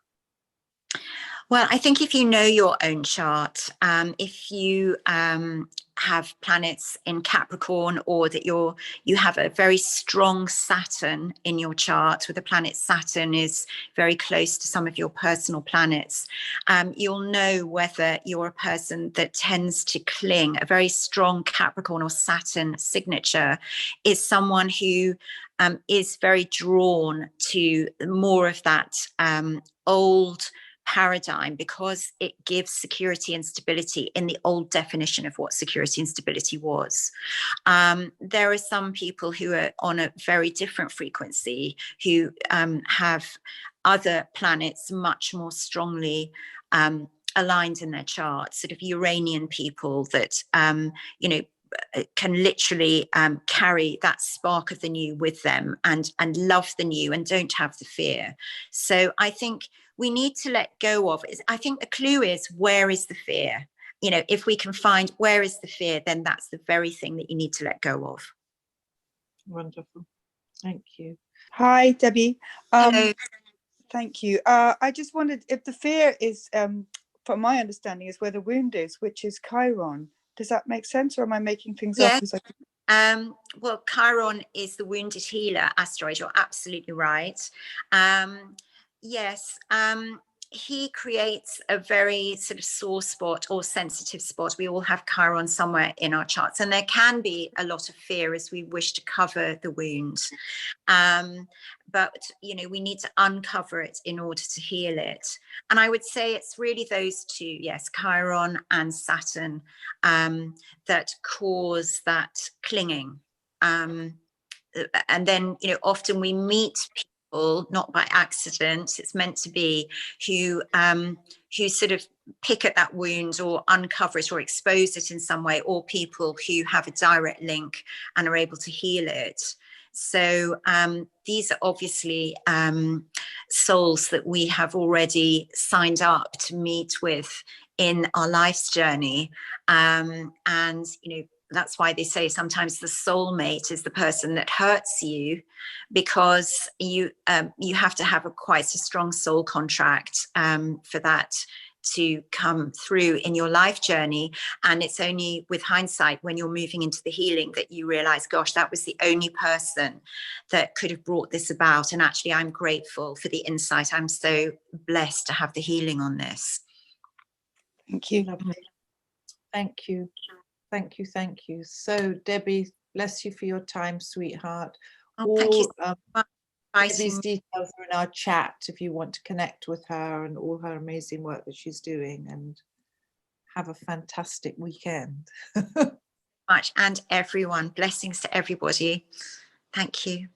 Well, I think if you know your own chart, if you have planets in Capricorn, or that you have a very strong Saturn in your chart, where the planet Saturn is very close to some of your personal planets, you'll know whether you're a person that tends to cling. A very strong Capricorn or Saturn signature is someone who is very drawn to more of that old paradigm, because it gives security and stability in the old definition of what security and stability was. There are some people who are on a very different frequency, who have other planets much more strongly aligned in their charts, sort of Uranian people that, you know, can literally carry that spark of the new with them and love the new and don't have the fear. So I think we need to let go of it. I think the clue is, where is the fear? You know, if we can find where is the fear, then that's the very thing that you need to let go of. Wonderful. Thank you. Hi, Debbie. Hello. Thank you. I just wondered if the fear is, from my understanding, is where the wound is, which is Chiron. Does that make sense, or am I making things up? Well, Chiron is the wounded healer asteroid. You're absolutely right. Yes, he creates a very sort of sore spot or sensitive spot. We all have Chiron somewhere in our charts, and there can be a lot of fear as we wish to cover the wound. But, you know, we need to uncover it in order to heal it. And I would say it's really those two, yes, Chiron and Saturn, that cause that clinging. And then, you know, often we meet people, not by accident, it's meant to be, who sort of pick at that wound or uncover it or expose it in some way, or people who have a direct link and are able to heal it. So these are obviously souls that we have already signed up to meet with in our life's journey. And, you know, that's why they say sometimes the soulmate is the person that hurts you, because you have to have quite a strong soul contract for that to come through in your life journey. And it's only with hindsight, when you're moving into the healing, that you realize, gosh, that was the only person that could have brought this about. And actually, I'm grateful for the insight. I'm so blessed to have the healing on this. Thank you. Lovely. Thank you. Thank you. Thank you. So, Debbie, bless you for your time, sweetheart. Thank you. These details are in our chat if you want to connect with her and all her amazing work that she's doing, and have a fantastic weekend. Much, and everyone, blessings to everybody. Thank you.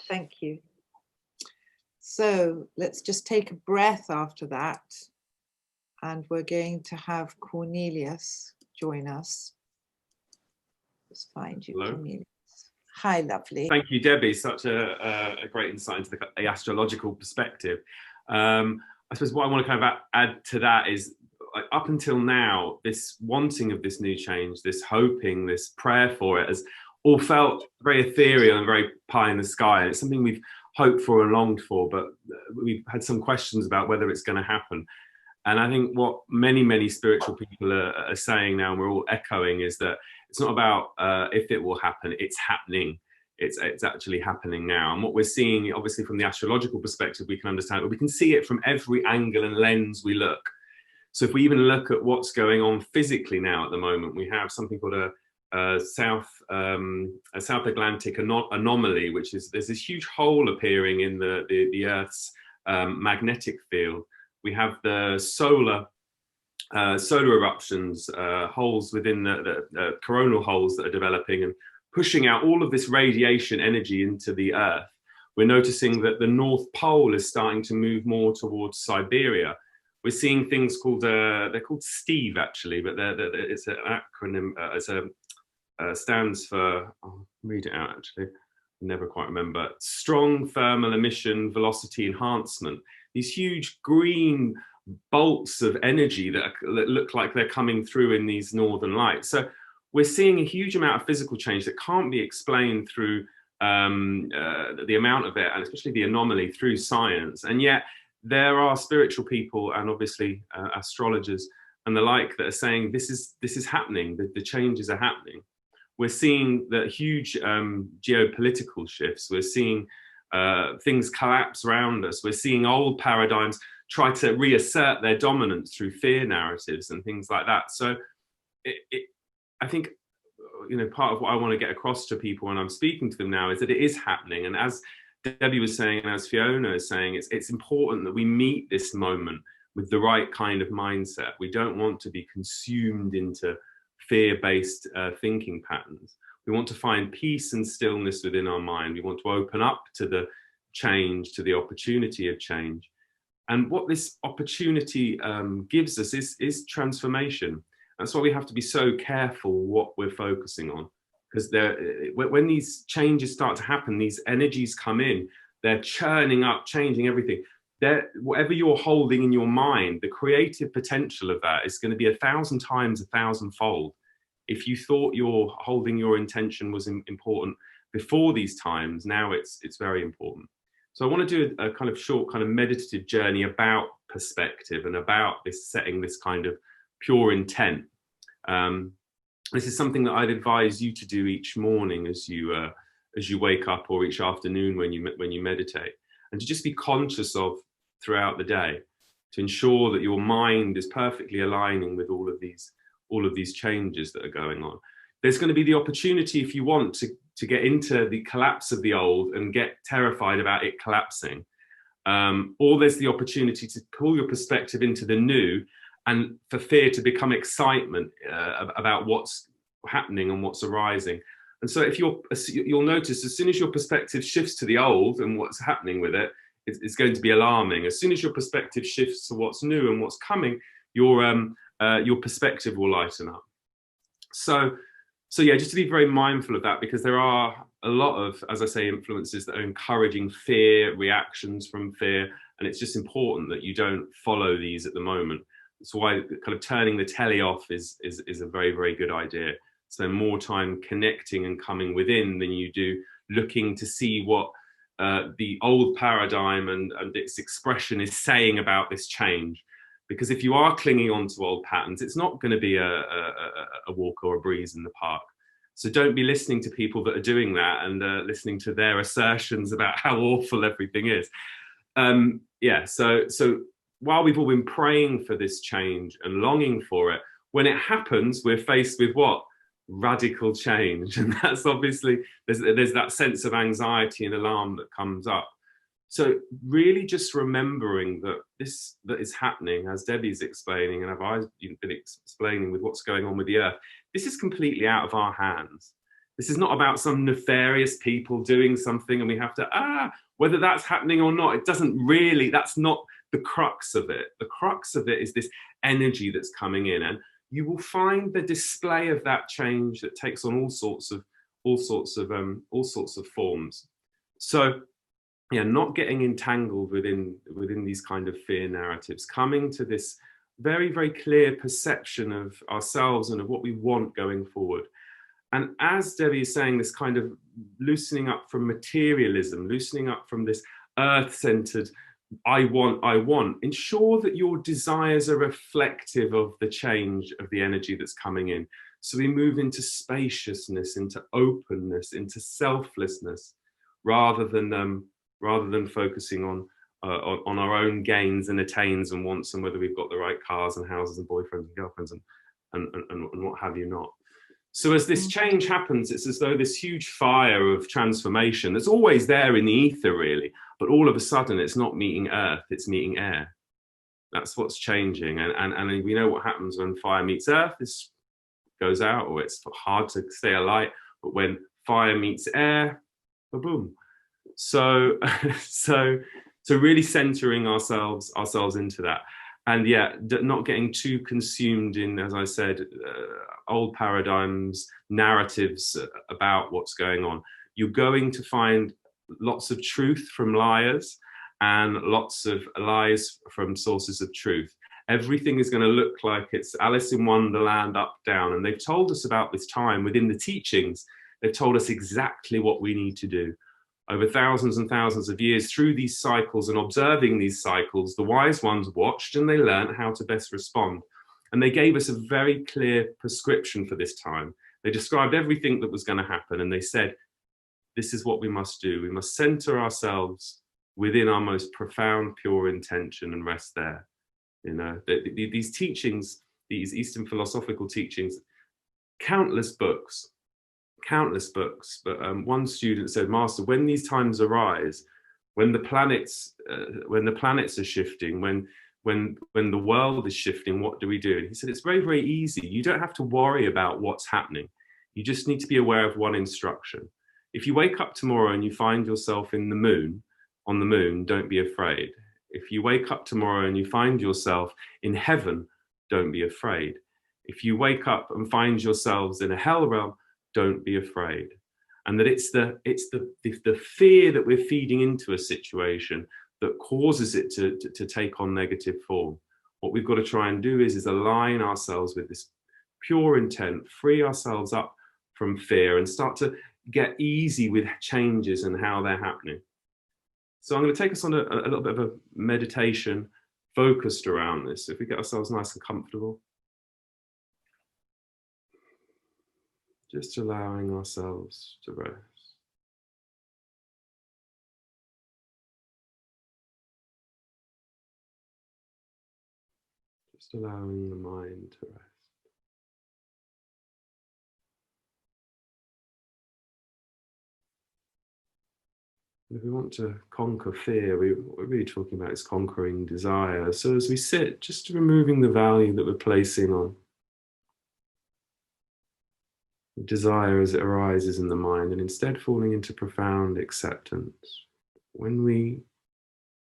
Thank you. So let's just take a breath after that, and we're going to have Cornelius join us. Let's find you. Hello. Cornelius. Hi, lovely. Thank you, Debbie. Such a great insight into the astrological perspective. I suppose what I want to kind of add to that is, like, up until now, this wanting of this new change, this hoping, this prayer for it, has all felt very ethereal and very pie in the sky. It's something we've hoped for and longed for, but we've had some questions about whether it's going to happen. And I think what many spiritual people are saying now, and we're all echoing, is that it's not about if it will happen, it's happening. It's actually happening now. And what we're seeing, obviously from the astrological perspective, we can understand, but we can see it from every angle and lens we look. So if we even look at what's going on physically now at the moment, we have something called a South Atlantic anomaly, which is, there's this huge hole appearing in the Earth's magnetic field. We have the solar solar eruptions, holes within the coronal holes that are developing and pushing out all of this radiation energy into the Earth. We're noticing that the North Pole is starting to move more towards Siberia. We're seeing things called, they're called STEVE actually, but it's an acronym, stands for, I'll read it out actually, never quite remember, strong thermal emission velocity enhancement. These huge green bolts of energy that look like they're coming through in these northern lights. So we're seeing a huge amount of physical change that can't be explained through the amount of it, and especially the anomaly, through science. And yet there are spiritual people and obviously astrologers and the like that are saying this is happening, the changes are happening. We're seeing the huge geopolitical shifts. We're seeing things collapse around us. We're seeing old paradigms try to reassert their dominance through fear narratives and things like that. So I think, you know, part of what I want to get across to people when I'm speaking to them now is that it is happening. And as Debbie was saying, and as Fiona is saying, it's important that we meet this moment with the right kind of mindset. We don't want to be consumed into fear-based thinking patterns. We want to find peace and stillness within our mind. We want to open up to the change, to the opportunity of change. And what this opportunity gives us is transformation. That's why we have to be so careful what we're focusing on, because when these changes start to happen, these energies come in, they're churning up, changing everything. Whatever you're holding in your mind, the creative potential of that is going to be 1,000 times 1,000-fold. If you thought holding your intention was important before these times, now it's very important. So I want to do a kind of short kind of meditative journey about perspective and about this setting this kind of pure intent. This is something that I'd advise you to do each morning as you wake up, or each afternoon when you meditate, and to just be conscious of throughout the day, to ensure that your mind is perfectly aligning with all of these changes that are going on. There's going to be the opportunity, if you want, to get into the collapse of the old and get terrified about it collapsing, or there's the opportunity to pull your perspective into the new, and for fear to become excitement about what's happening and what's arising. And so you'll notice, as soon as your perspective shifts to the old and what's happening with it, it's going to be alarming. As soon as your perspective shifts to what's new and what's coming, your perspective will lighten up. So yeah, just to be very mindful of that, because there are a lot of, as I say, influences that are encouraging fear, reactions from fear, and it's just important that you don't follow these at the moment. That's why kind of turning the telly off is a very, very good idea. Spend more time connecting and coming within than you do looking to see what the old paradigm and its expression is saying about this change. Because if you are clinging on to old patterns, it's not going to be a walk or a breeze in the park. So don't be listening to people that are doing that and listening to their assertions about how awful everything is. So while we've all been praying for this change and longing for it, when it happens, we're faced with what? Radical change. And that's obviously, there's that sense of anxiety and alarm that comes up. So really just remembering that that is happening, as Debbie's explaining, and I've been explaining with what's going on with the earth, this is completely out of our hands. This is not about some nefarious people doing something and we have to, whether that's happening or not, it doesn't really, that's not the crux of it. The crux of it is this energy that's coming in, and you will find the display of that change that takes on all sorts of forms. So yeah, not getting entangled within these kind of fear narratives, coming to this very, very clear perception of ourselves and of what we want going forward. And as Debbie is saying, this kind of loosening up from materialism, loosening up from this earth-centered, I want, ensure that your desires are reflective of the change of the energy that's coming in. So we move into spaciousness, into openness, into selflessness, rather than focusing on our own gains and attains and wants, and whether we've got the right cars and houses and boyfriends and girlfriends and what have you not. So as this change happens, it's as though this huge fire of transformation that's always there in the ether, really, but all of a sudden it's not meeting earth, it's meeting air. That's what's changing. And we know what happens when fire meets earth. This goes out, or it's hard to stay alight. But when fire meets air, boom. So so really centering ourselves into that. And yeah, not getting too consumed in, as I said, old paradigms, narratives about what's going on. You're going to find lots of truth from liars and lots of lies from sources of truth. Everything is going to look like it's Alice in Wonderland, up, down. And they've told us about this time within the teachings. They've told us exactly what we need to do. Over thousands and thousands of years, through these cycles and observing these cycles, the wise ones watched and they learned how to best respond. And they gave us a very clear prescription for this time. They described everything that was going to happen, and they said, this is what we must do. We must center ourselves within our most profound, pure intention and rest there. You know, these teachings, these Eastern philosophical teachings, countless books. But one student said, Master, when these times arise, when the planets are shifting, when the world is shifting, what do we do? And he said, it's very, very easy. You don't have to worry about what's happening. You just need to be aware of one instruction. If you wake up tomorrow and you find yourself on the moon, don't be afraid. If you wake up tomorrow and you find yourself in heaven, don't be afraid. If you wake up and find yourselves in a hell realm, don't be afraid. And that it's the fear that we're feeding into a situation that causes it to take on negative form. What we've got to try and do is align ourselves with this pure intent, free ourselves up from fear, and start to get easy with changes and how they're happening. So I'm going to take us on a little bit of a meditation focused around this. If we get ourselves nice and comfortable, just allowing ourselves to rest. Just allowing the mind to rest. If we want to conquer fear, what we're really talking about is conquering desire. So as we sit, just removing the value that we're placing on the desire as it arises in the mind, and instead falling into profound acceptance. When we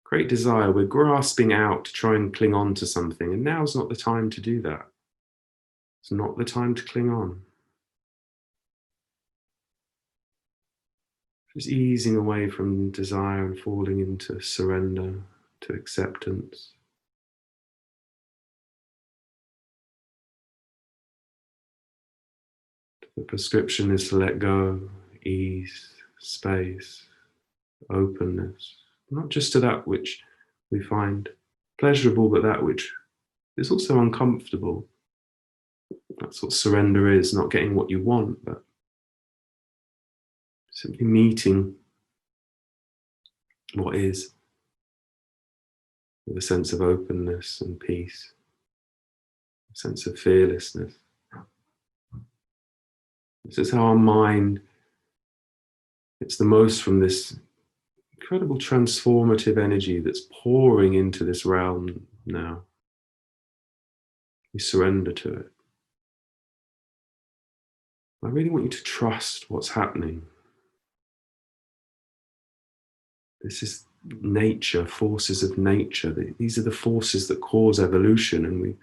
create desire, we're grasping out to try and cling on to something, and now's not the time to do that. It's not the time to cling on. Just easing away from desire and falling into surrender, to acceptance. The prescription is to let go, ease, space, openness, not just to that which we find pleasurable, but that which is also uncomfortable. That's what surrender is, not getting what you want, but simply meeting what is with a sense of openness and peace, a sense of fearlessness. This is how our mind gets the most from this incredible transformative energy that's pouring into this realm now. We surrender to it. I really want you to trust what's happening. This is nature, forces of nature. These are the forces that cause evolution, and we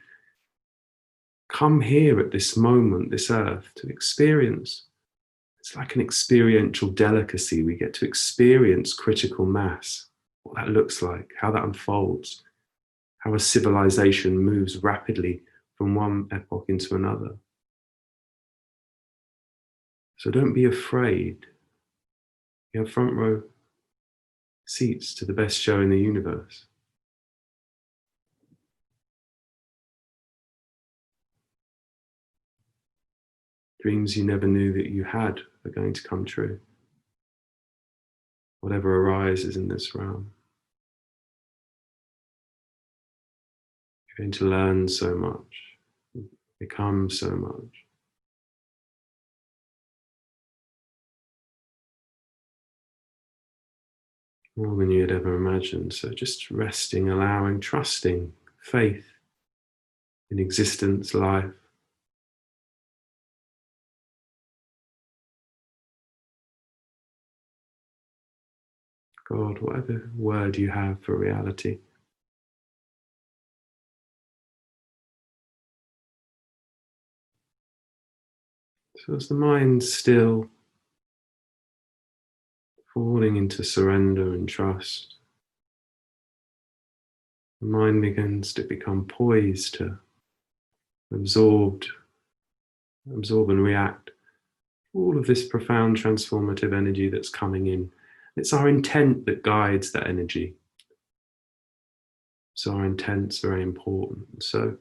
come here at this moment, this earth, to experience. It's like an experiential delicacy. We get to experience critical mass, what that looks like, how that unfolds, how a civilization moves rapidly from one epoch into another. So don't be afraid. You have front row seats to the best show in the universe. Dreams you never knew that you had are going to come true. Whatever arises in this realm. You're going to learn so much, become so much. More than you had ever imagined. So just resting, allowing, trusting, faith in existence, life. God, whatever word you have for reality. So as the mind still, falling into surrender and trust, the mind begins to become poised to absorb and react. All of this profound transformative energy that's coming in. It's our intent that guides that energy. So our intent's very important. So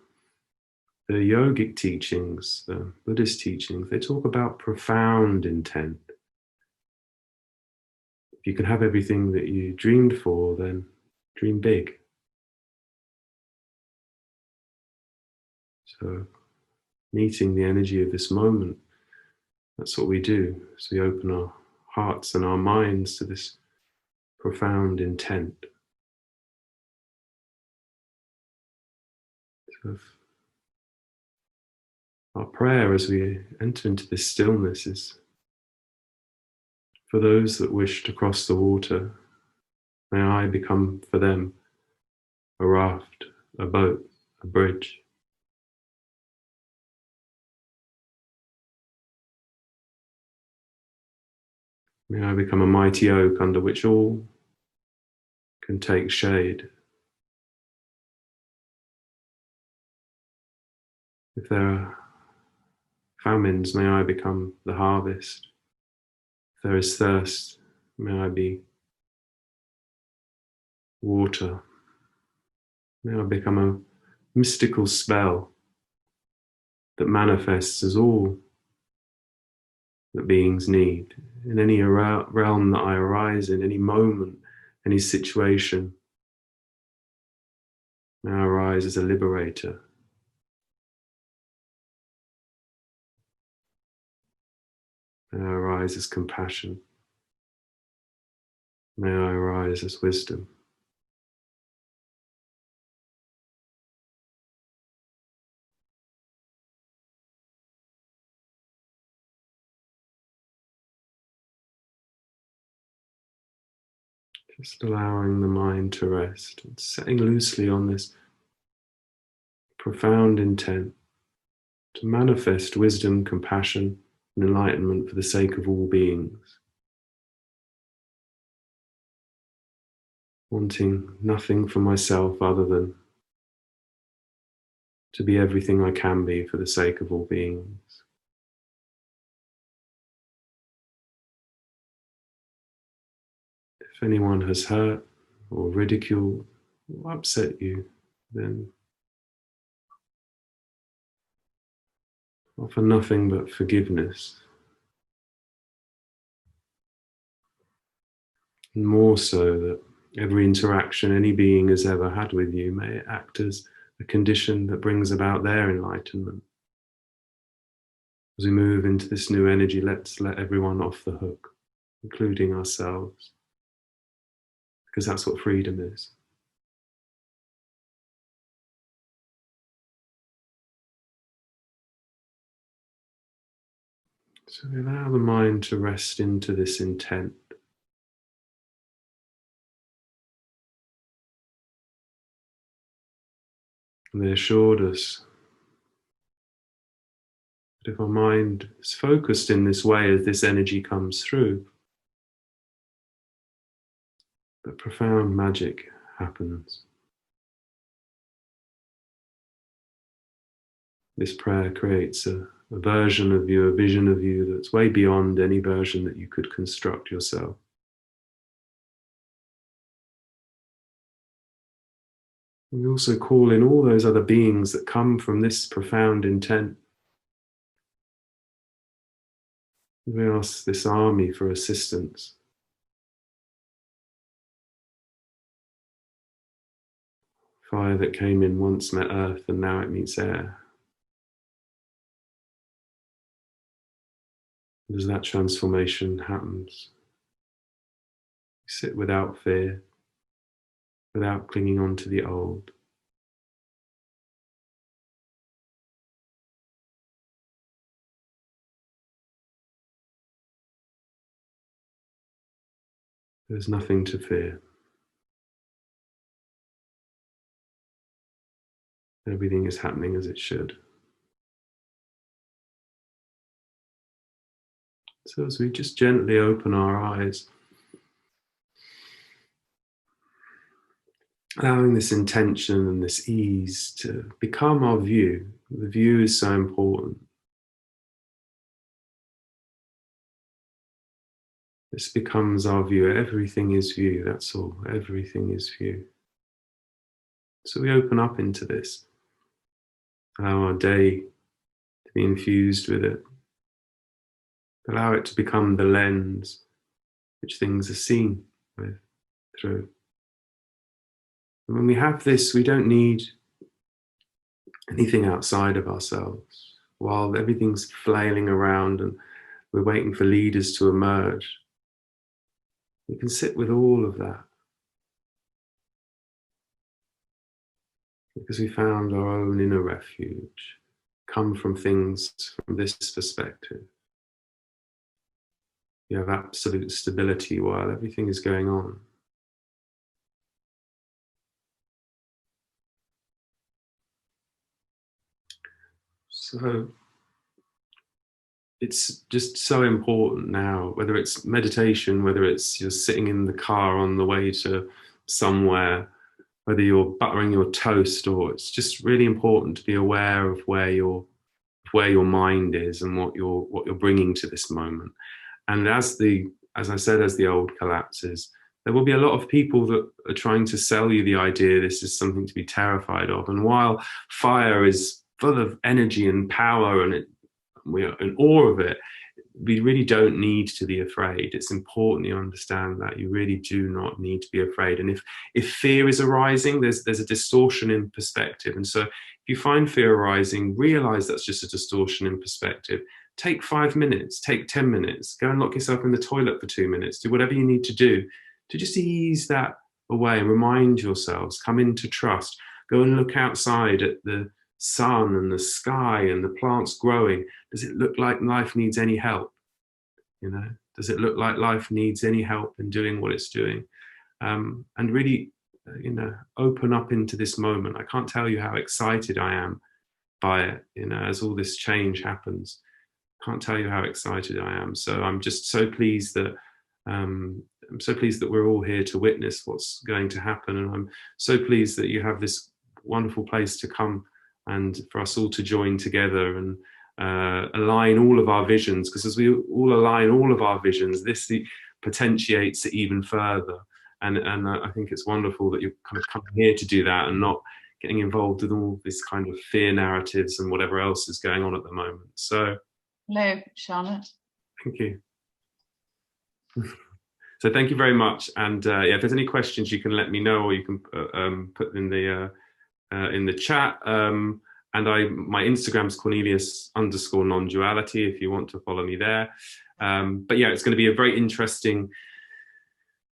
the yogic teachings, the Buddhist teachings, they talk about profound intent. If you can have everything that you dreamed for, then dream big. So meeting the energy of this moment, that's what we do. So we open our hearts and our minds to this profound intent. So our prayer as we enter into this stillness is for those that wish to cross the water, may I become for them a raft, a boat, a bridge. May I become a mighty oak under which all can take shade. If there are famines, may I become the harvest. If there is thirst, may I be water. May I become a mystical spell that manifests as all that beings need. In any realm that I arise in, any moment, any situation, may I arise as a liberator. May I arise as compassion. May I arise as wisdom. Just allowing the mind to rest and setting loosely on this profound intent to manifest wisdom, compassion, and enlightenment for the sake of all beings. Wanting nothing for myself other than to be everything I can be for the sake of all beings. If anyone has hurt or ridiculed or upset you, then offer nothing but forgiveness. And more so that every interaction any being has ever had with you may act as a condition that brings about their enlightenment. As we move into this new energy, let's let everyone off the hook, including ourselves, because that's what freedom is. So we allow the mind to rest into this intent. And they assured us that if our mind is focused in this way as this energy comes through, that profound magic happens. This prayer creates a version of you, a vision of you that's way beyond any version that you could construct yourself. We also call in all those other beings that come from this profound intent. We ask this army for assistance. Fire that came in once met earth and now it meets air. As that transformation happens, we sit without fear, without clinging on to the old. There's nothing to fear. Everything is happening as it should. So as we just gently open our eyes, allowing this intention and this ease to become our view. The view is so important. This becomes our view. Everything is view, that's all. Everything is view. So we open up into this. Allow our day to be infused with it. Allow it to become the lens which things are seen with, through. And when we have this, we don't need anything outside of ourselves. While everything's flailing around and we're waiting for leaders to emerge, we can sit with all of that. Because we found our own inner refuge, come from things from this perspective. You have absolute stability while everything is going on. So it's just so important now, whether it's meditation, whether it's you're sitting in the car on the way to somewhere, whether you're buttering your toast, or it's just really important to be aware of where your mind is and what you're bringing to this moment. And as I said, as the old collapses, there will be a lot of people that are trying to sell you the idea this is something to be terrified of. And while fire is full of energy and power, and we are in awe of it, we really don't need to be afraid. It's important you understand that you really do not need to be afraid. And if fear is arising, there's a distortion in perspective. And so if you find fear arising, realize that's just a distortion in perspective. Take 5 minutes, take 10 minutes, go and lock yourself in the toilet for 2 minutes, do whatever you need to do to just ease that away and remind yourselves, come into trust, go and look outside at the sun and the sky and the plants growing. Does it look like life needs any help? Does it look like life needs any help in doing what it's doing? And really, open up into this moment. I can't tell you how excited I am by it, as all this change happens. Can't tell you how excited I am. So I'm just so pleased that we're all here to witness what's going to happen, and I'm so pleased that you have this wonderful place to come and for us all to join together and align all of our visions, because as we all align all of our visions, this potentiates it even further. And I think it's wonderful that you're kind of coming here to do that and not getting involved with all this kind of fear narratives and whatever else is going on at the moment. So hello, Charlotte. Thank you. So thank you very much. And if there's any questions, you can let me know, or you can put in the chat. And my Instagram's Cornelius_non-duality if you want to follow me there. But yeah, it's going to be a very interesting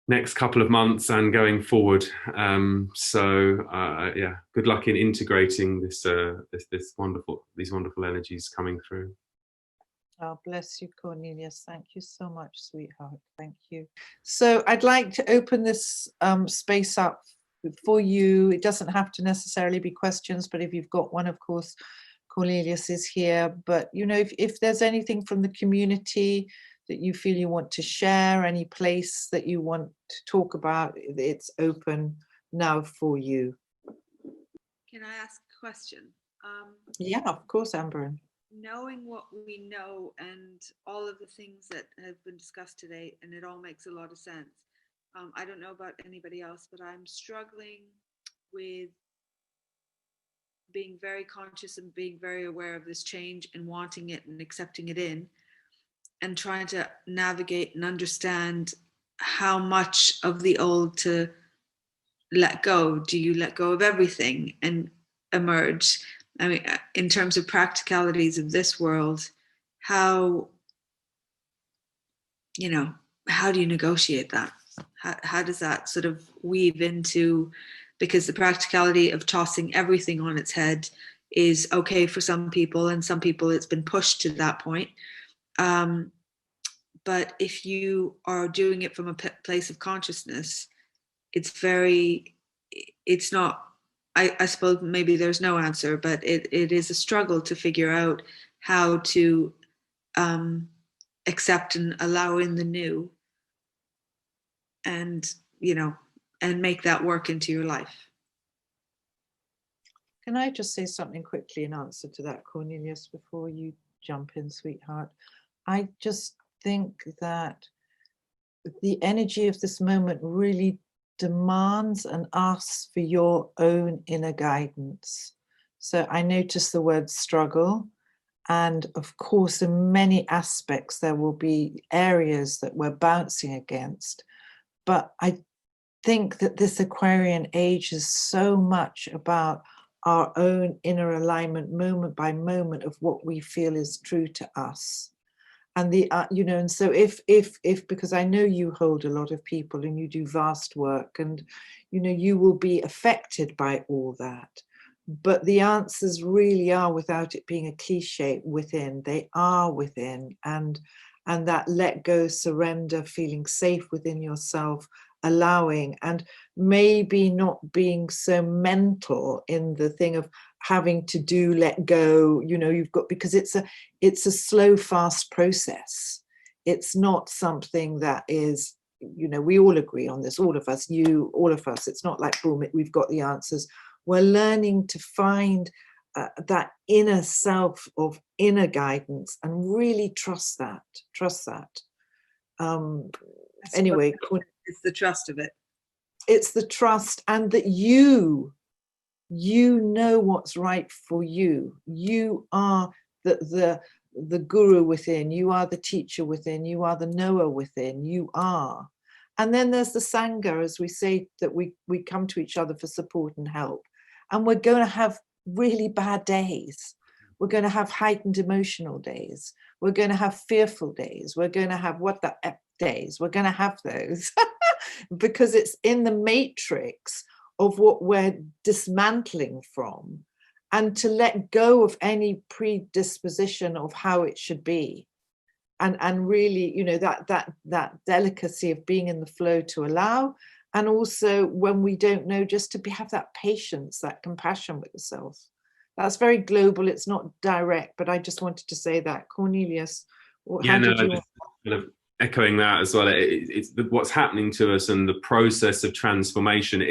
next couple of months and going forward. Yeah, good luck in integrating these wonderful energies coming through. Oh, bless you, Cornelius. Thank you so much, sweetheart. Thank you. So I'd like to open this space up for you. It doesn't have to necessarily be questions, but if you've got one, of course, Cornelius is here. But, if there's anything from the community that you feel you want to share, any place that you want to talk about, it's open now for you. Can I ask a question? Yeah, of course, Amber. Knowing what we know and all of the things that have been discussed today, and it all makes a lot of sense. I don't know about anybody else, but I'm struggling with being very conscious and being very aware of this change and wanting it and accepting it in, and trying to navigate and understand how much of the old to let go. Do you let go of everything and emerge? I mean, in terms of practicalities of this world, how do you negotiate that? How does that sort of weave into, because the practicality of tossing everything on its head is okay for some people, and some people it's been pushed to that point. but if you are doing it from a place of consciousness, it's not, I suppose maybe there's no answer, but it is a struggle to figure out how to accept and allow in the new, and and make that work into your life. Can I just say something quickly in answer to that, Cornelius, before you jump in, sweetheart? I just think that the energy of this moment really demands and asks for your own inner guidance. So I notice the word struggle. And of course, in many aspects, there will be areas that we're bouncing against. But I think that this Aquarian age is so much about our own inner alignment, moment by moment, of what we feel is true to us. And and so if because I know you hold a lot of people and you do vast work, and you will be affected by all that. But the answers really are, without it being a cliche, within. They are within, and that let go, surrender, feeling safe within yourself, allowing, and maybe not being so mental in the thing of having to do, let go, you've got, because it's a slow, fast process. It's not something that is, we all agree on this, all of us, all of us. It's not like, boom, we've got the answers. We're learning to find that inner self of inner guidance and really trust that. Anyway, it's the trust of it. It's the trust, and that you know what's right for you. You are the guru within. You are the teacher within. You are the knower within. You are. And then there's the Sangha, as we say, that we come to each other for support and help. And we're going to have really bad days. We're going to have heightened emotional days. We're going to have fearful days. We're going to have what the F days. We're going to have those because it's in the matrix of what we're dismantling from, and to let go of any predisposition of how it should be. And really, that delicacy of being in the flow to allow, and also when we don't know, just to have that patience, that compassion with yourself. That's very global. It's not direct, but I just wanted to say that. Cornelius, kind of echoing that as well. It's what's happening to us and the process of transformation.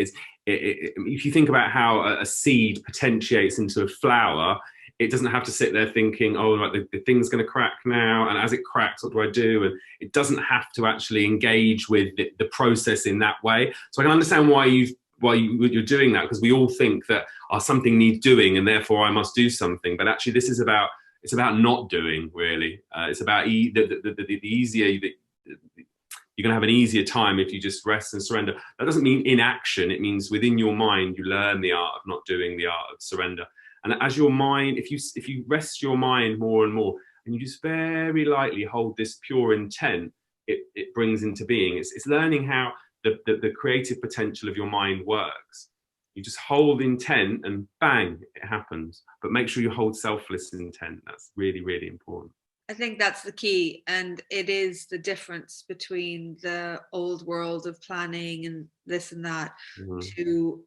If you think about how a seed potentiates into a flower, it doesn't have to sit there thinking, oh, like the thing's going to crack now, and as it cracks, what do I do? And it doesn't have to actually engage with the process in that way. So I can understand why you're doing that, because we all think that something needs doing and therefore I must do something. But actually, it's about not doing, really. It's about the easier you're going to have an easier time if you just rest and surrender. That doesn't mean inaction. It means within your mind you learn the art of not doing, the art of surrender. And as your mind, if you rest your mind more and more, and you just very lightly hold this pure intent, it brings into being. It's learning how the creative potential of your mind works. You just hold intent and bang, it happens. But make sure you hold selfless intent. That's really, really important. I think that's the key, and it is the difference between the old world of planning and this and that to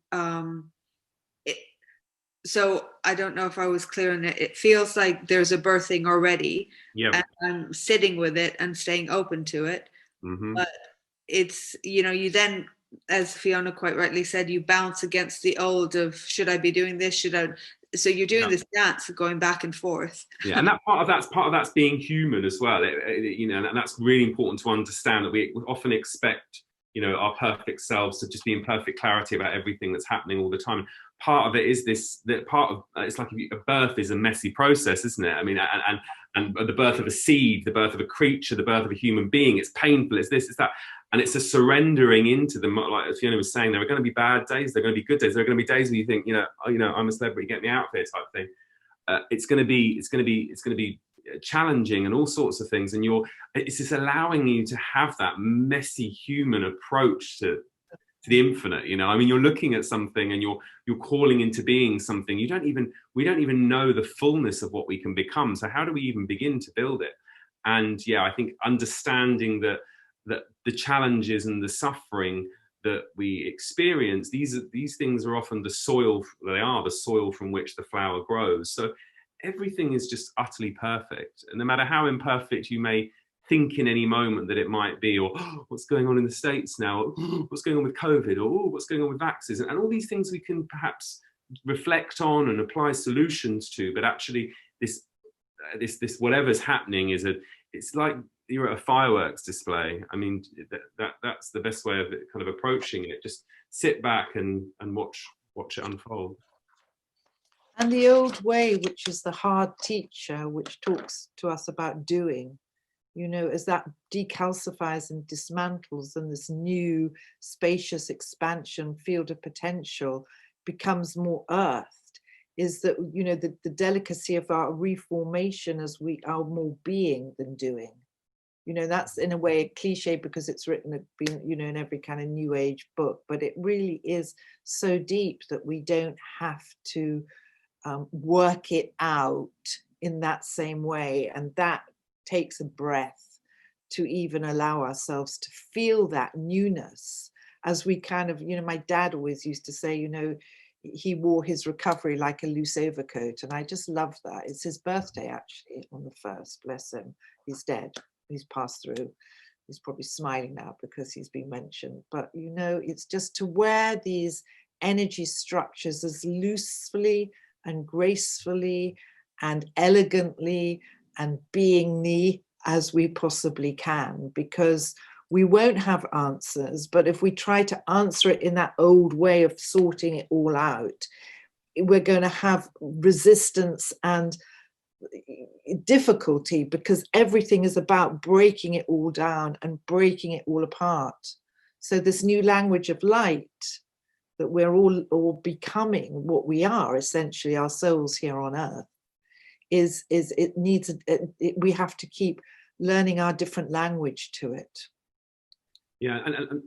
so I don't know if I was clear on it. It feels like there's a birthing already, and I'm sitting with it and staying open to it. But it's, you then, as Fiona quite rightly said, you bounce against the old of, should I be doing this? Should I? So you're doing this dance of going back and forth. Yeah, and part of that's being human as well. And that's really important to understand, that we often expect, our perfect selves to just be in perfect clarity about everything that's happening all the time. Part of it is it's like a birth is a messy process, isn't it? I mean, and the birth of a seed, the birth of a creature, the birth of a human being, it's painful, it's this, it's that. And it's a surrendering into them. Like Fiona was saying, there are going to be bad days, there are going to be good days, there are going to be days where you think, I'm a celebrity, get me out of here type thing. It's going to be challenging and all sorts of things. And it's just allowing you to have that messy human approach to the infinite. I mean, you're looking at something and you're calling into being something. We don't even know the fullness of what we can become. So how do we even begin to build it? And yeah, I think understanding that the challenges and the suffering that we experience, these things are often the soil, they are the soil from which the flower grows. So everything is just utterly perfect. And no matter how imperfect you may think in any moment that it might be, or oh, what's going on in the States now, or, oh, what's going on with COVID, or oh, what's going on with vaccines, and all these things we can perhaps reflect on and apply solutions to, but actually this whatever's happening it's like you're at a fireworks display. I mean, that's the best way of kind of approaching it. Just sit back and watch it unfold. And the old way, which is the hard teacher, which talks to us about doing, you know, as that decalcifies and dismantles, and this new spacious expansion field of potential becomes more earthed, is that, you know, the delicacy of our reformation as we are more being than doing. You know, that's in a way a cliche because it's written, you know, in every kind of new age book, but it really is so deep that we don't have to work it out in that same way. And that takes a breath to even allow ourselves to feel that newness as we kind of, you know, my dad always used to say, you know, he wore his recovery like a loose overcoat. And I just love that. It's his birthday, actually, on the 1st, bless him. He's dead. He's passed through. He's probably smiling now because he's been mentioned. But, you know, it's just to wear these energy structures as loosely and gracefully and elegantly and beingly as we possibly can, because we won't have answers. But if we try to answer it in that old way of sorting it all out, we're going to have resistance and difficulty, because everything is about breaking it all down and breaking it all apart. So this new language of light that we're all becoming, what we are essentially, our souls here on earth, we have to keep learning our different language to it. Yeah, and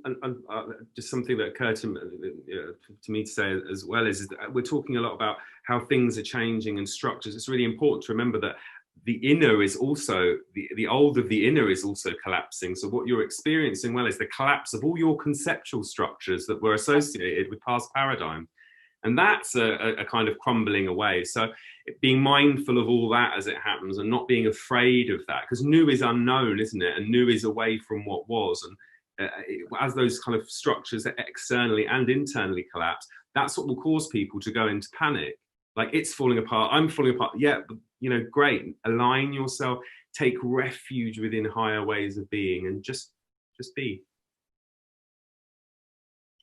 just something that occurred to me to say as well is that we're talking a lot about how things are changing and structures. It's really important to remember that the inner is also, the old of the inner is also collapsing. So what you're experiencing, well, is the collapse of all your conceptual structures that were associated with past paradigm. And that's a kind of crumbling away. So being mindful of all that as it happens and not being afraid of that, because new is unknown, isn't it? And new is away from what was. And as those kind of structures externally and internally collapse, that's what will cause people to go into panic. Like, it's falling apart, I'm falling apart. Yeah, you know, great. Align yourself, take refuge within higher ways of being, and just be.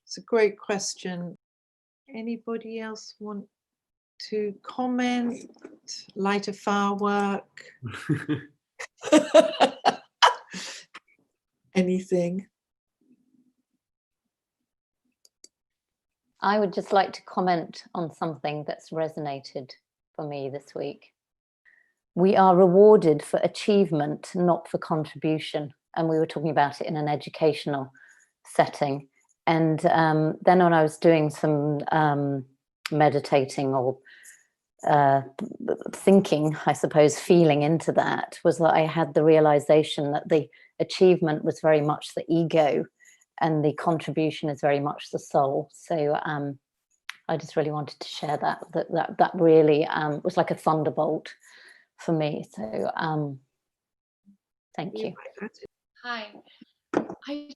It's a great question. Anybody else want to comment? Light a firework? Anything? I would just like to comment on something that's resonated for me this week. We are rewarded for achievement, not for contribution. And we were talking about it in an educational setting. And then when I was doing some meditating or thinking, I suppose, feeling into that, was that I had the realization that the achievement was very much the ego and the contribution is very much the soul. So I just really wanted to share that really was like a thunderbolt for me. So thank you. Hi. I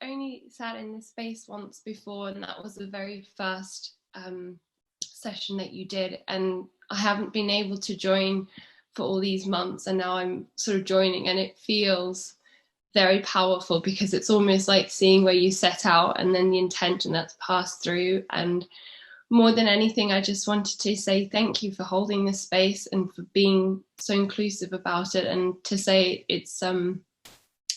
only sat in this space once before, and that was the very first session that you did, and I haven't been able to join for all these months, and now I'm sort of joining, and it feels very powerful because it's almost like seeing where you set out and then the intention that's passed through. And more than anything, I just wanted to say thank you for holding this space and for being so inclusive about it, and to say it's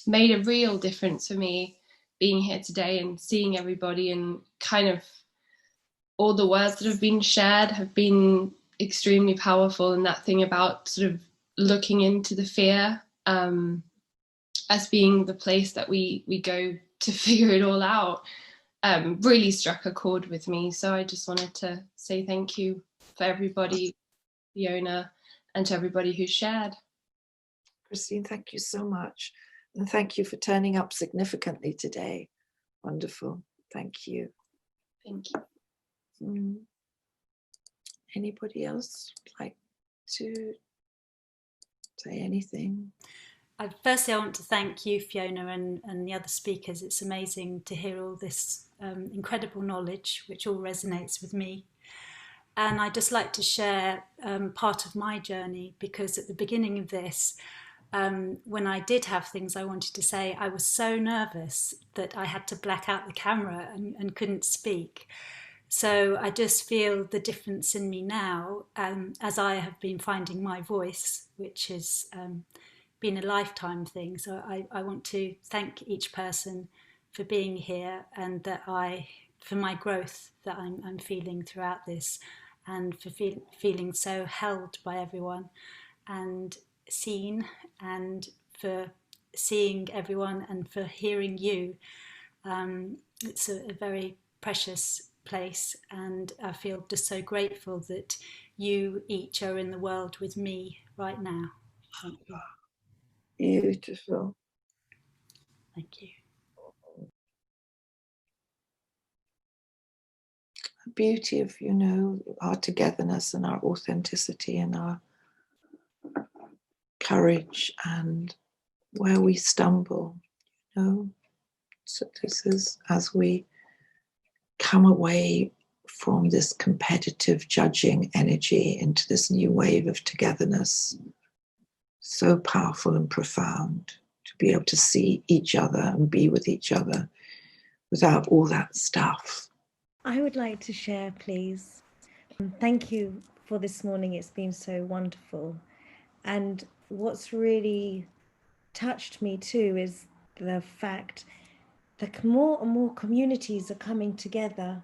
made a real difference for me being here today and seeing everybody, and kind of all the words that have been shared have been extremely powerful. And that thing about sort of looking into the fear as being the place that we go to figure it all out really struck a chord with me. So I just wanted to say thank you for everybody, Fiona, and to everybody who shared. Christine, thank you so much. And thank you for turning up significantly today. Wonderful. Thank you. Thank you. Anybody else like to say anything? Firstly, I want to thank you, Fiona, and the other speakers. It's amazing to hear all this incredible knowledge, which all resonates with me. And I'd just like to share part of my journey, because at the beginning of this, when I did have things I wanted to say, I was so nervous that I had to black out the camera and couldn't speak. So I just feel the difference in me now, as I have been finding my voice, which has been a lifetime thing. So I want to thank each person for being here, and that for my growth that I'm feeling throughout this, and for feeling so held by everyone and seen, and for seeing everyone and for hearing you. It's a very precious place, and I feel just so grateful that you each are in the world with me right now. Thank you. Beautiful. Thank you. The beauty of, our togetherness and our authenticity and our courage, and where we stumble, So this is as we come away from this competitive judging energy into this new wave of togetherness, so powerful and profound, to be able to see each other and be with each other without all that stuff. I would like to share, please. Thank you for this morning. It's been so wonderful. And what's really touched me too is the fact that more and more communities are coming together,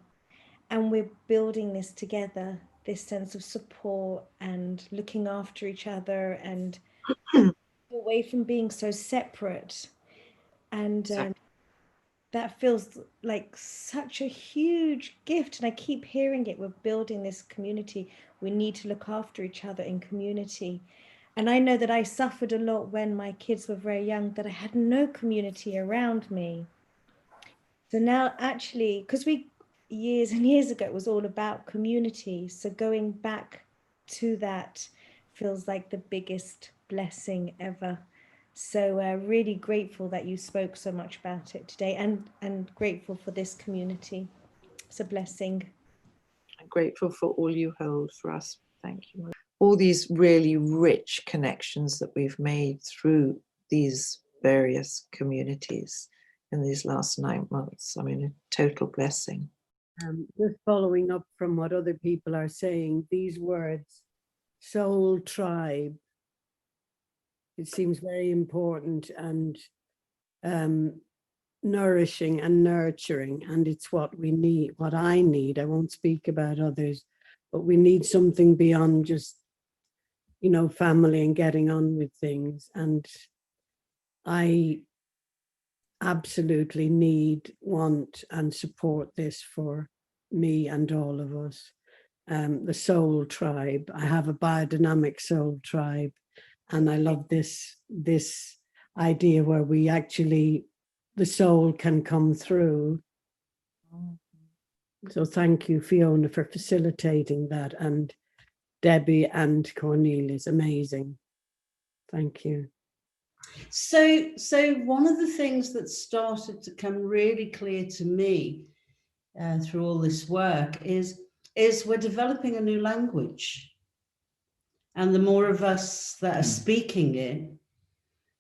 and we're building this together, this sense of support and looking after each other, and away from being so separate. And that feels like such a huge gift. And I keep hearing it. We're building this community. We need to look after each other in community. And I know that I suffered a lot when my kids were very young, that I had no community around me. So now actually, because years and years ago, it was all about community. So going back to that feels like the biggest blessing ever. So really grateful that you spoke so much about it today, and grateful for this community. It's a blessing. I'm grateful for all you hold for us. Thank you. All these really rich connections that we've made through these various communities in these last 9 months. I mean, a total blessing. Just following up from what other people are saying, these words, soul tribe, it seems very important and nourishing and nurturing, and it's what we need, what I need. I won't speak about others, but we need something beyond just, family and getting on with things. And I absolutely need, want, and support this for me and all of us. The soul tribe. I have a biodynamic soul tribe, and I love this idea where we actually, the soul can come through. So thank you, Fiona, for facilitating that, and Debbie and Cornelius, amazing. Thank you. So one of the things that started to come really clear to me through all this work is we're developing a new language. And the more of us that are speaking it,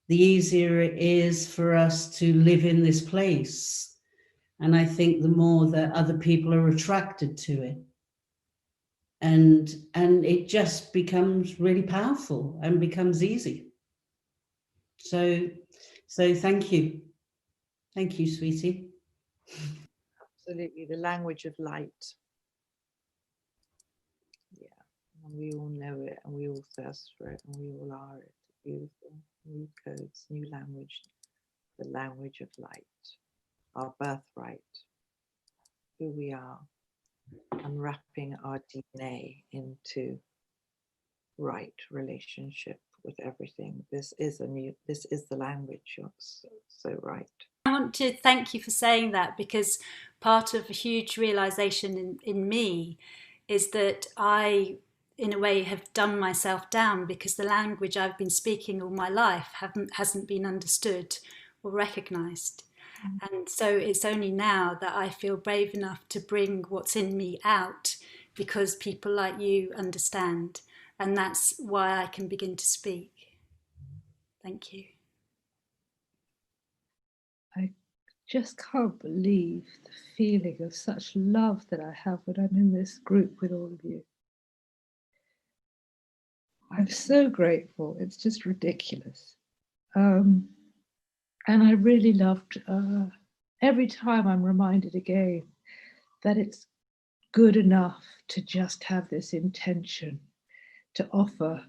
the easier it is for us to live in this place. And I think the more that other people are attracted to it. And it just becomes really powerful and becomes easy. So thank you. Thank you, sweetie. Absolutely, the language of light. Yeah, and we all know it, and we all thirst for it, and we all are it. Beautiful, new codes, new language, the language of light, our birthright, who we are, unwrapping our DNA into right relationship with everything. This is the language. You're so right. I want to thank you for saying that, because part of a huge realization in me is that I, in a way, have dumbed myself down because the language I've been speaking all my life hasn't been understood or recognized. And so it's only now that I feel brave enough to bring what's in me out, because people like you understand. And that's why I can begin to speak. Thank you. I just can't believe the feeling of such love that I have when I'm in this group with all of you. I'm so grateful. It's just ridiculous. And I really loved, every time I'm reminded again that it's good enough to just have this intention to offer,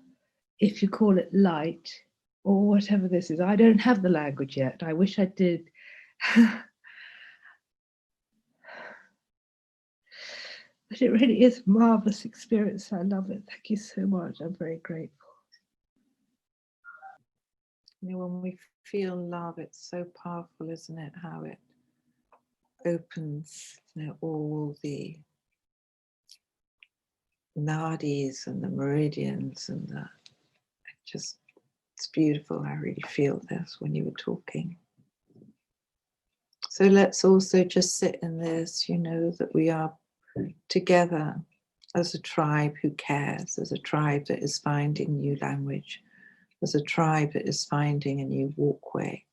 if you call it light or whatever this is. I don't have the language yet. I wish I did. But it really is a marvelous experience. I love it. Thank you so much. I'm very grateful. You know, when we feel love, it's so powerful, isn't it? How it opens, you know, all the nadis and the meridians and the, it's beautiful. I really feel this when you were talking. So let's also just sit in this, you know, that we are together as a tribe who cares, as a tribe that is finding new language, as a tribe that is finding a new walkway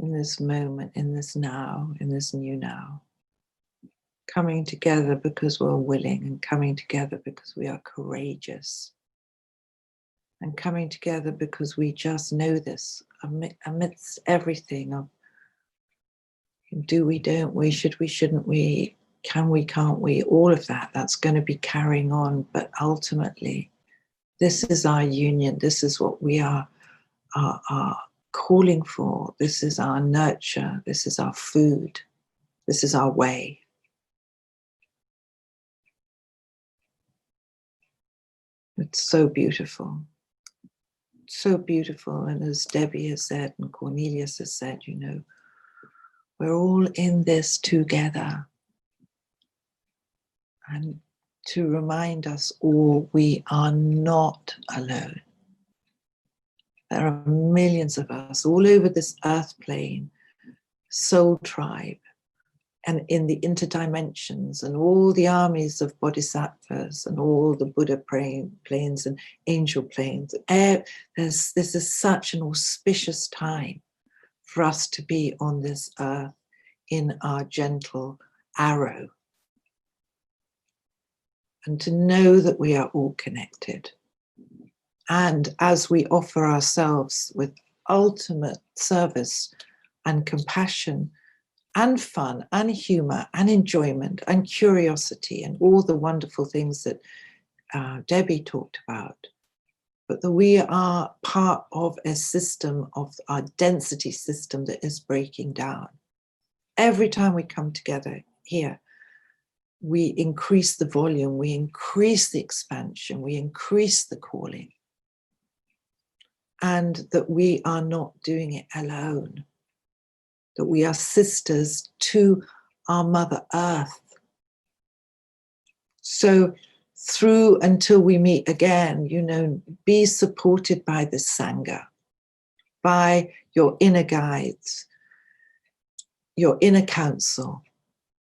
in this moment, in this now, in this new now. Coming together because we're willing, and coming together because we are courageous, and coming together because we just know this amidst everything of do we, don't we, should we, shouldn't we, can we, can't we, all of that, that's going to be carrying on. But ultimately, this is our union. This is what we are calling for. This is our nurture. This is our food. This is our way. It's so beautiful. So beautiful. And as Debbie has said, and Cornelius has said, you know, we're all in this together. And to remind us all, we are not alone. There are millions of us all over this earth plane, soul tribe, and in the interdimensions, and all the armies of bodhisattvas, and all the Buddha planes and angel planes. This is such an auspicious time for us to be on this earth in our gentle arrow, and to know that we are all connected. And as we offer ourselves with ultimate service and compassion and fun and humor and enjoyment and curiosity and all the wonderful things that Debbie talked about, but that we are part of a system, of our density system that is breaking down. Every time we come together here, we increase the volume, we increase the expansion, we increase the calling. And that we are not doing it alone, that we are sisters to our Mother Earth. So through until we meet again, you know, be supported by the Sangha, by your inner guides, your inner council,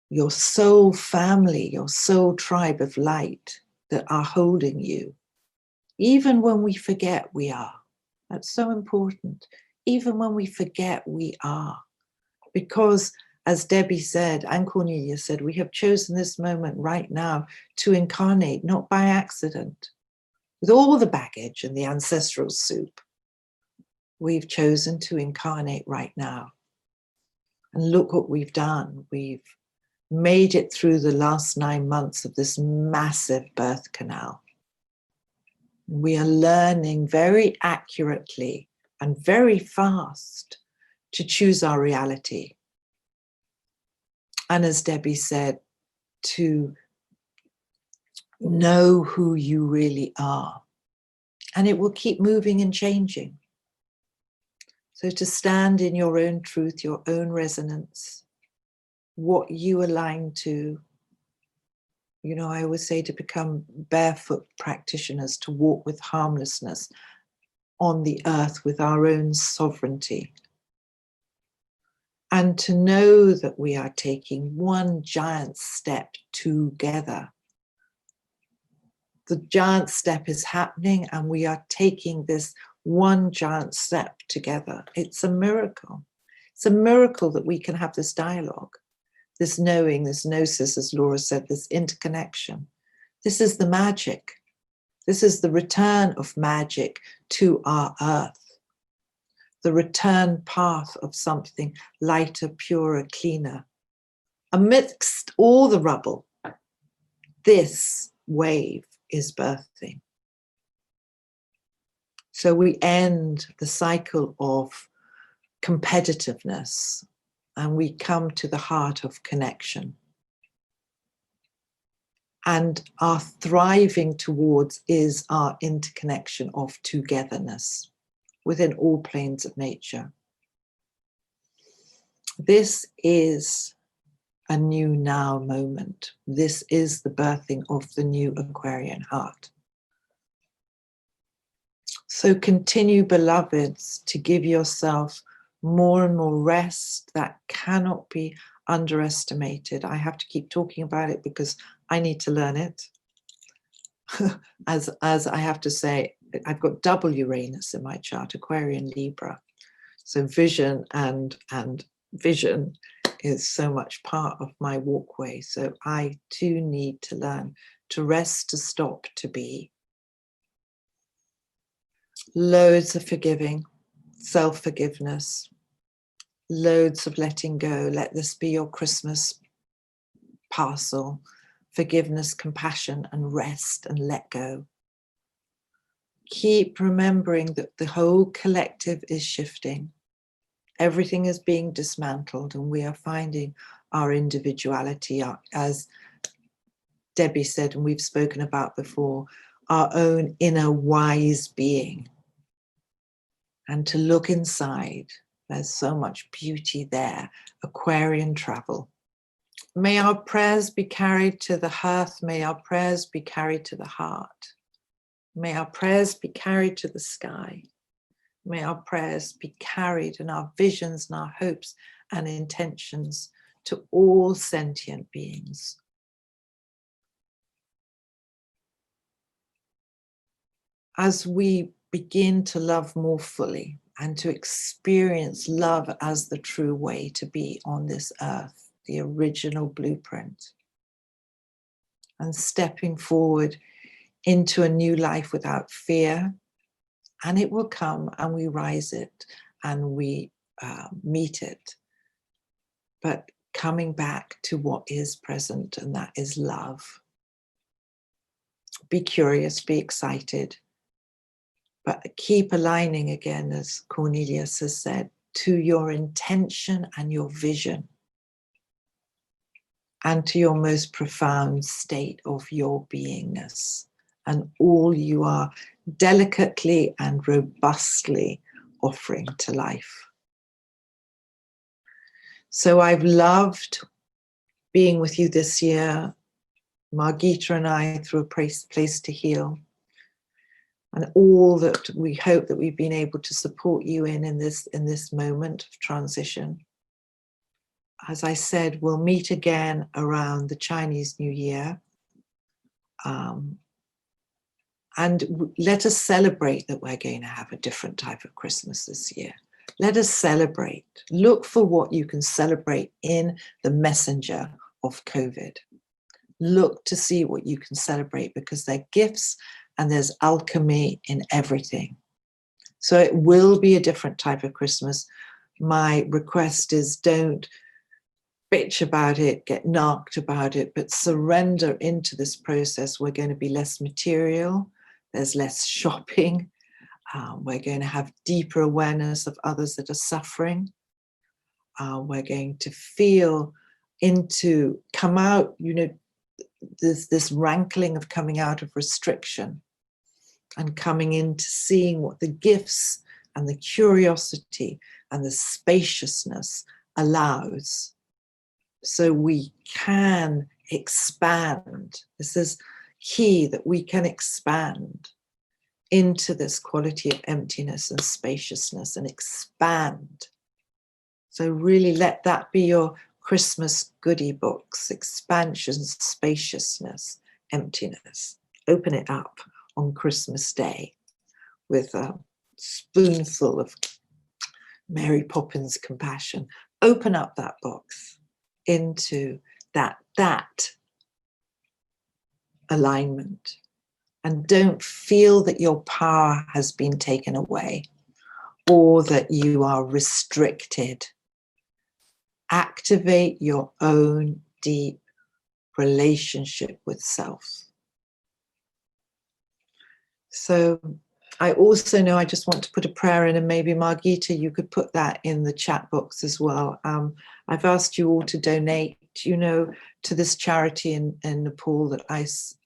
your soul family, your soul tribe of light that are holding you. Even when we forget we are. That's so important. Even when we forget we are. Because as Debbie said, and Cornelia said, we have chosen this moment right now to incarnate, not by accident. With all the baggage and the ancestral soup, we've chosen to incarnate right now. And look what we've done. We've made it through the last 9 months of this massive birth canal. We are learning very accurately and very fast to choose our reality. And as Debbie said, to know who you really are And it will keep moving and changing. So to stand in your own truth, your own resonance, what you align to. You know, I always say to become barefoot practitioners, to walk with harmlessness on the earth with our own sovereignty. And to know that we are taking one giant step together. The giant step is happening and we are taking this one giant step together. It's a miracle. It's a miracle that we can have this dialogue, this knowing, this gnosis, as Laura said, this interconnection. This is the magic. This is the return of magic to our earth. The return path of something lighter, purer, cleaner. Amidst all the rubble, this wave is birthing. So we end the cycle of competitiveness and we come to the heart of connection. And our thriving towards is our interconnection of togetherness within all planes of nature. This is a new now moment. This is the birthing of the new Aquarian heart. So continue, beloveds, to give yourself more and more rest that cannot be underestimated. I have to keep talking about it because I need to learn it. as I have to say, I've got double Uranus in my chart, Aquarian, Libra. So vision and vision is so much part of my walkway. So I too need to learn to rest, to stop, to be. Loads of forgiving, self-forgiveness, loads of letting go. Let this be your Christmas parcel. Forgiveness, compassion, and rest and let go. Keep remembering that the whole collective is shifting. Everything is being dismantled and we are finding our individuality, as Debbie said, and we've spoken about before, our own inner wise being. And to look inside, there's so much beauty there. Aquarian travel. May our prayers be carried to the hearth. May our prayers be carried to the heart. May our prayers be carried to the sky. May our prayers be carried and our visions and our hopes and intentions to all sentient beings. As we begin to love more fully and to experience love as the true way to be on this earth, the original blueprint, and stepping forward into a new life without fear, and it will come and we rise it and we meet it. But coming back to what is present, and that is love. Be curious, be excited, but keep aligning again, as Cornelius has said, to your intention and your vision, and to your most profound state of your beingness, and all you are delicately and robustly offering to life. So I've loved being with you this year, Margita and I, through a place to heal, and all that we hope that we've been able to support you in this moment of transition. As I said, we'll meet again around the Chinese New Year. And let us celebrate that we're going to have a different type of Christmas this year. Let us celebrate. Look for what you can celebrate in the messenger of COVID. Look to see what you can celebrate, because they're gifts and there's alchemy in everything. So it will be a different type of Christmas. My request is, don't bitch about it, get knocked about it, but surrender into this process. We're going to be less material. There's less shopping. We're going to have deeper awareness of others that are suffering. We're going to feel come out, this rankling of coming out of restriction. and coming into seeing what the gifts and the curiosity and the spaciousness allows, so we can expand. This is key, that we can expand into this quality of emptiness and spaciousness and expand. So really let that be your Christmas goodie box: expansion, spaciousness, emptiness. Open it up on Christmas Day with a spoonful of Mary Poppins compassion. Open up that box into that alignment, and don't feel that your power has been taken away or that you are restricted. Activate your own deep relationship with self. So I also know I just want to put a prayer in, and maybe Margita, you could put that in the chat box as well. I've asked you all to donate, to this charity in Nepal that I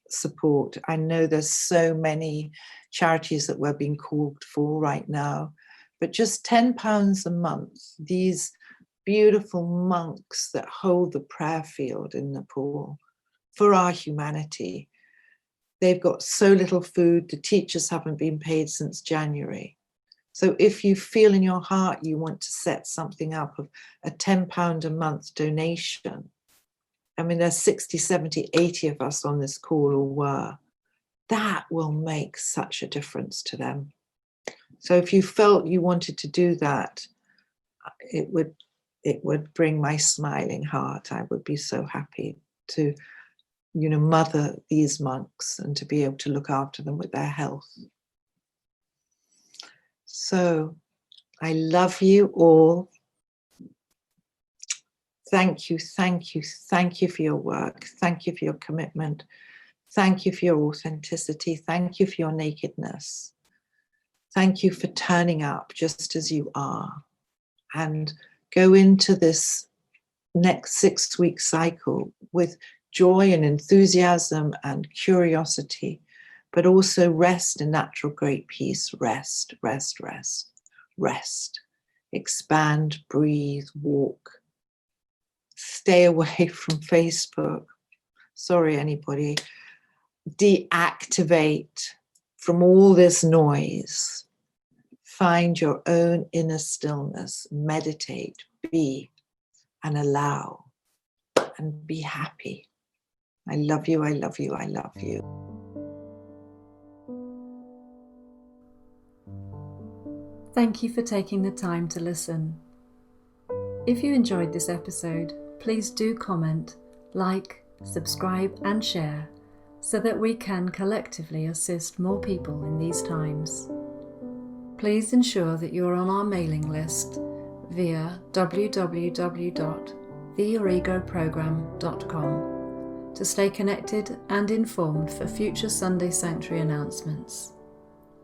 support. I know there's so many charities that we're being called for right now, but just £10 a month, these beautiful monks that hold the prayer field in Nepal for our humanity. They've got so little food, the teachers haven't been paid since January. So if you feel in your heart you want to set something up of a £10 a month donation, I mean, there's 60, 70, 80 of us on this call, or were, that will make such a difference to them. So if you felt you wanted to do that, it would bring my smiling heart. I would be so happy to, mother these monks and to be able to look after them with their health. So I love you all. Thank you, thank you, thank you for your work. Thank you for your commitment. Thank you for your authenticity. Thank you for your nakedness. Thank you for turning up just as you are, and go into this next 6-week cycle with joy and enthusiasm and curiosity, but also rest in natural great peace. Rest, rest, rest, rest. Expand, breathe, walk. Stay away from Facebook. Sorry, anybody. Deactivate from all this noise. Find your own inner stillness. Meditate, be, and allow, and be happy. I love you, I love you, I love you. Thank you for taking the time to listen. If you enjoyed this episode, please do comment, like, subscribe and share, so that we can collectively assist more people in these times. Please ensure that you are on our mailing list via www.thearrigoprogramme.com to stay connected and informed for future Sunday Sanctuary announcements.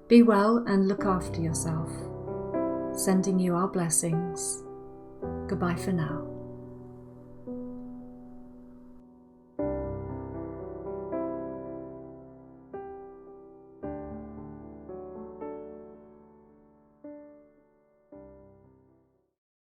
Be well and look after yourself. Sending you our blessings. Goodbye for now.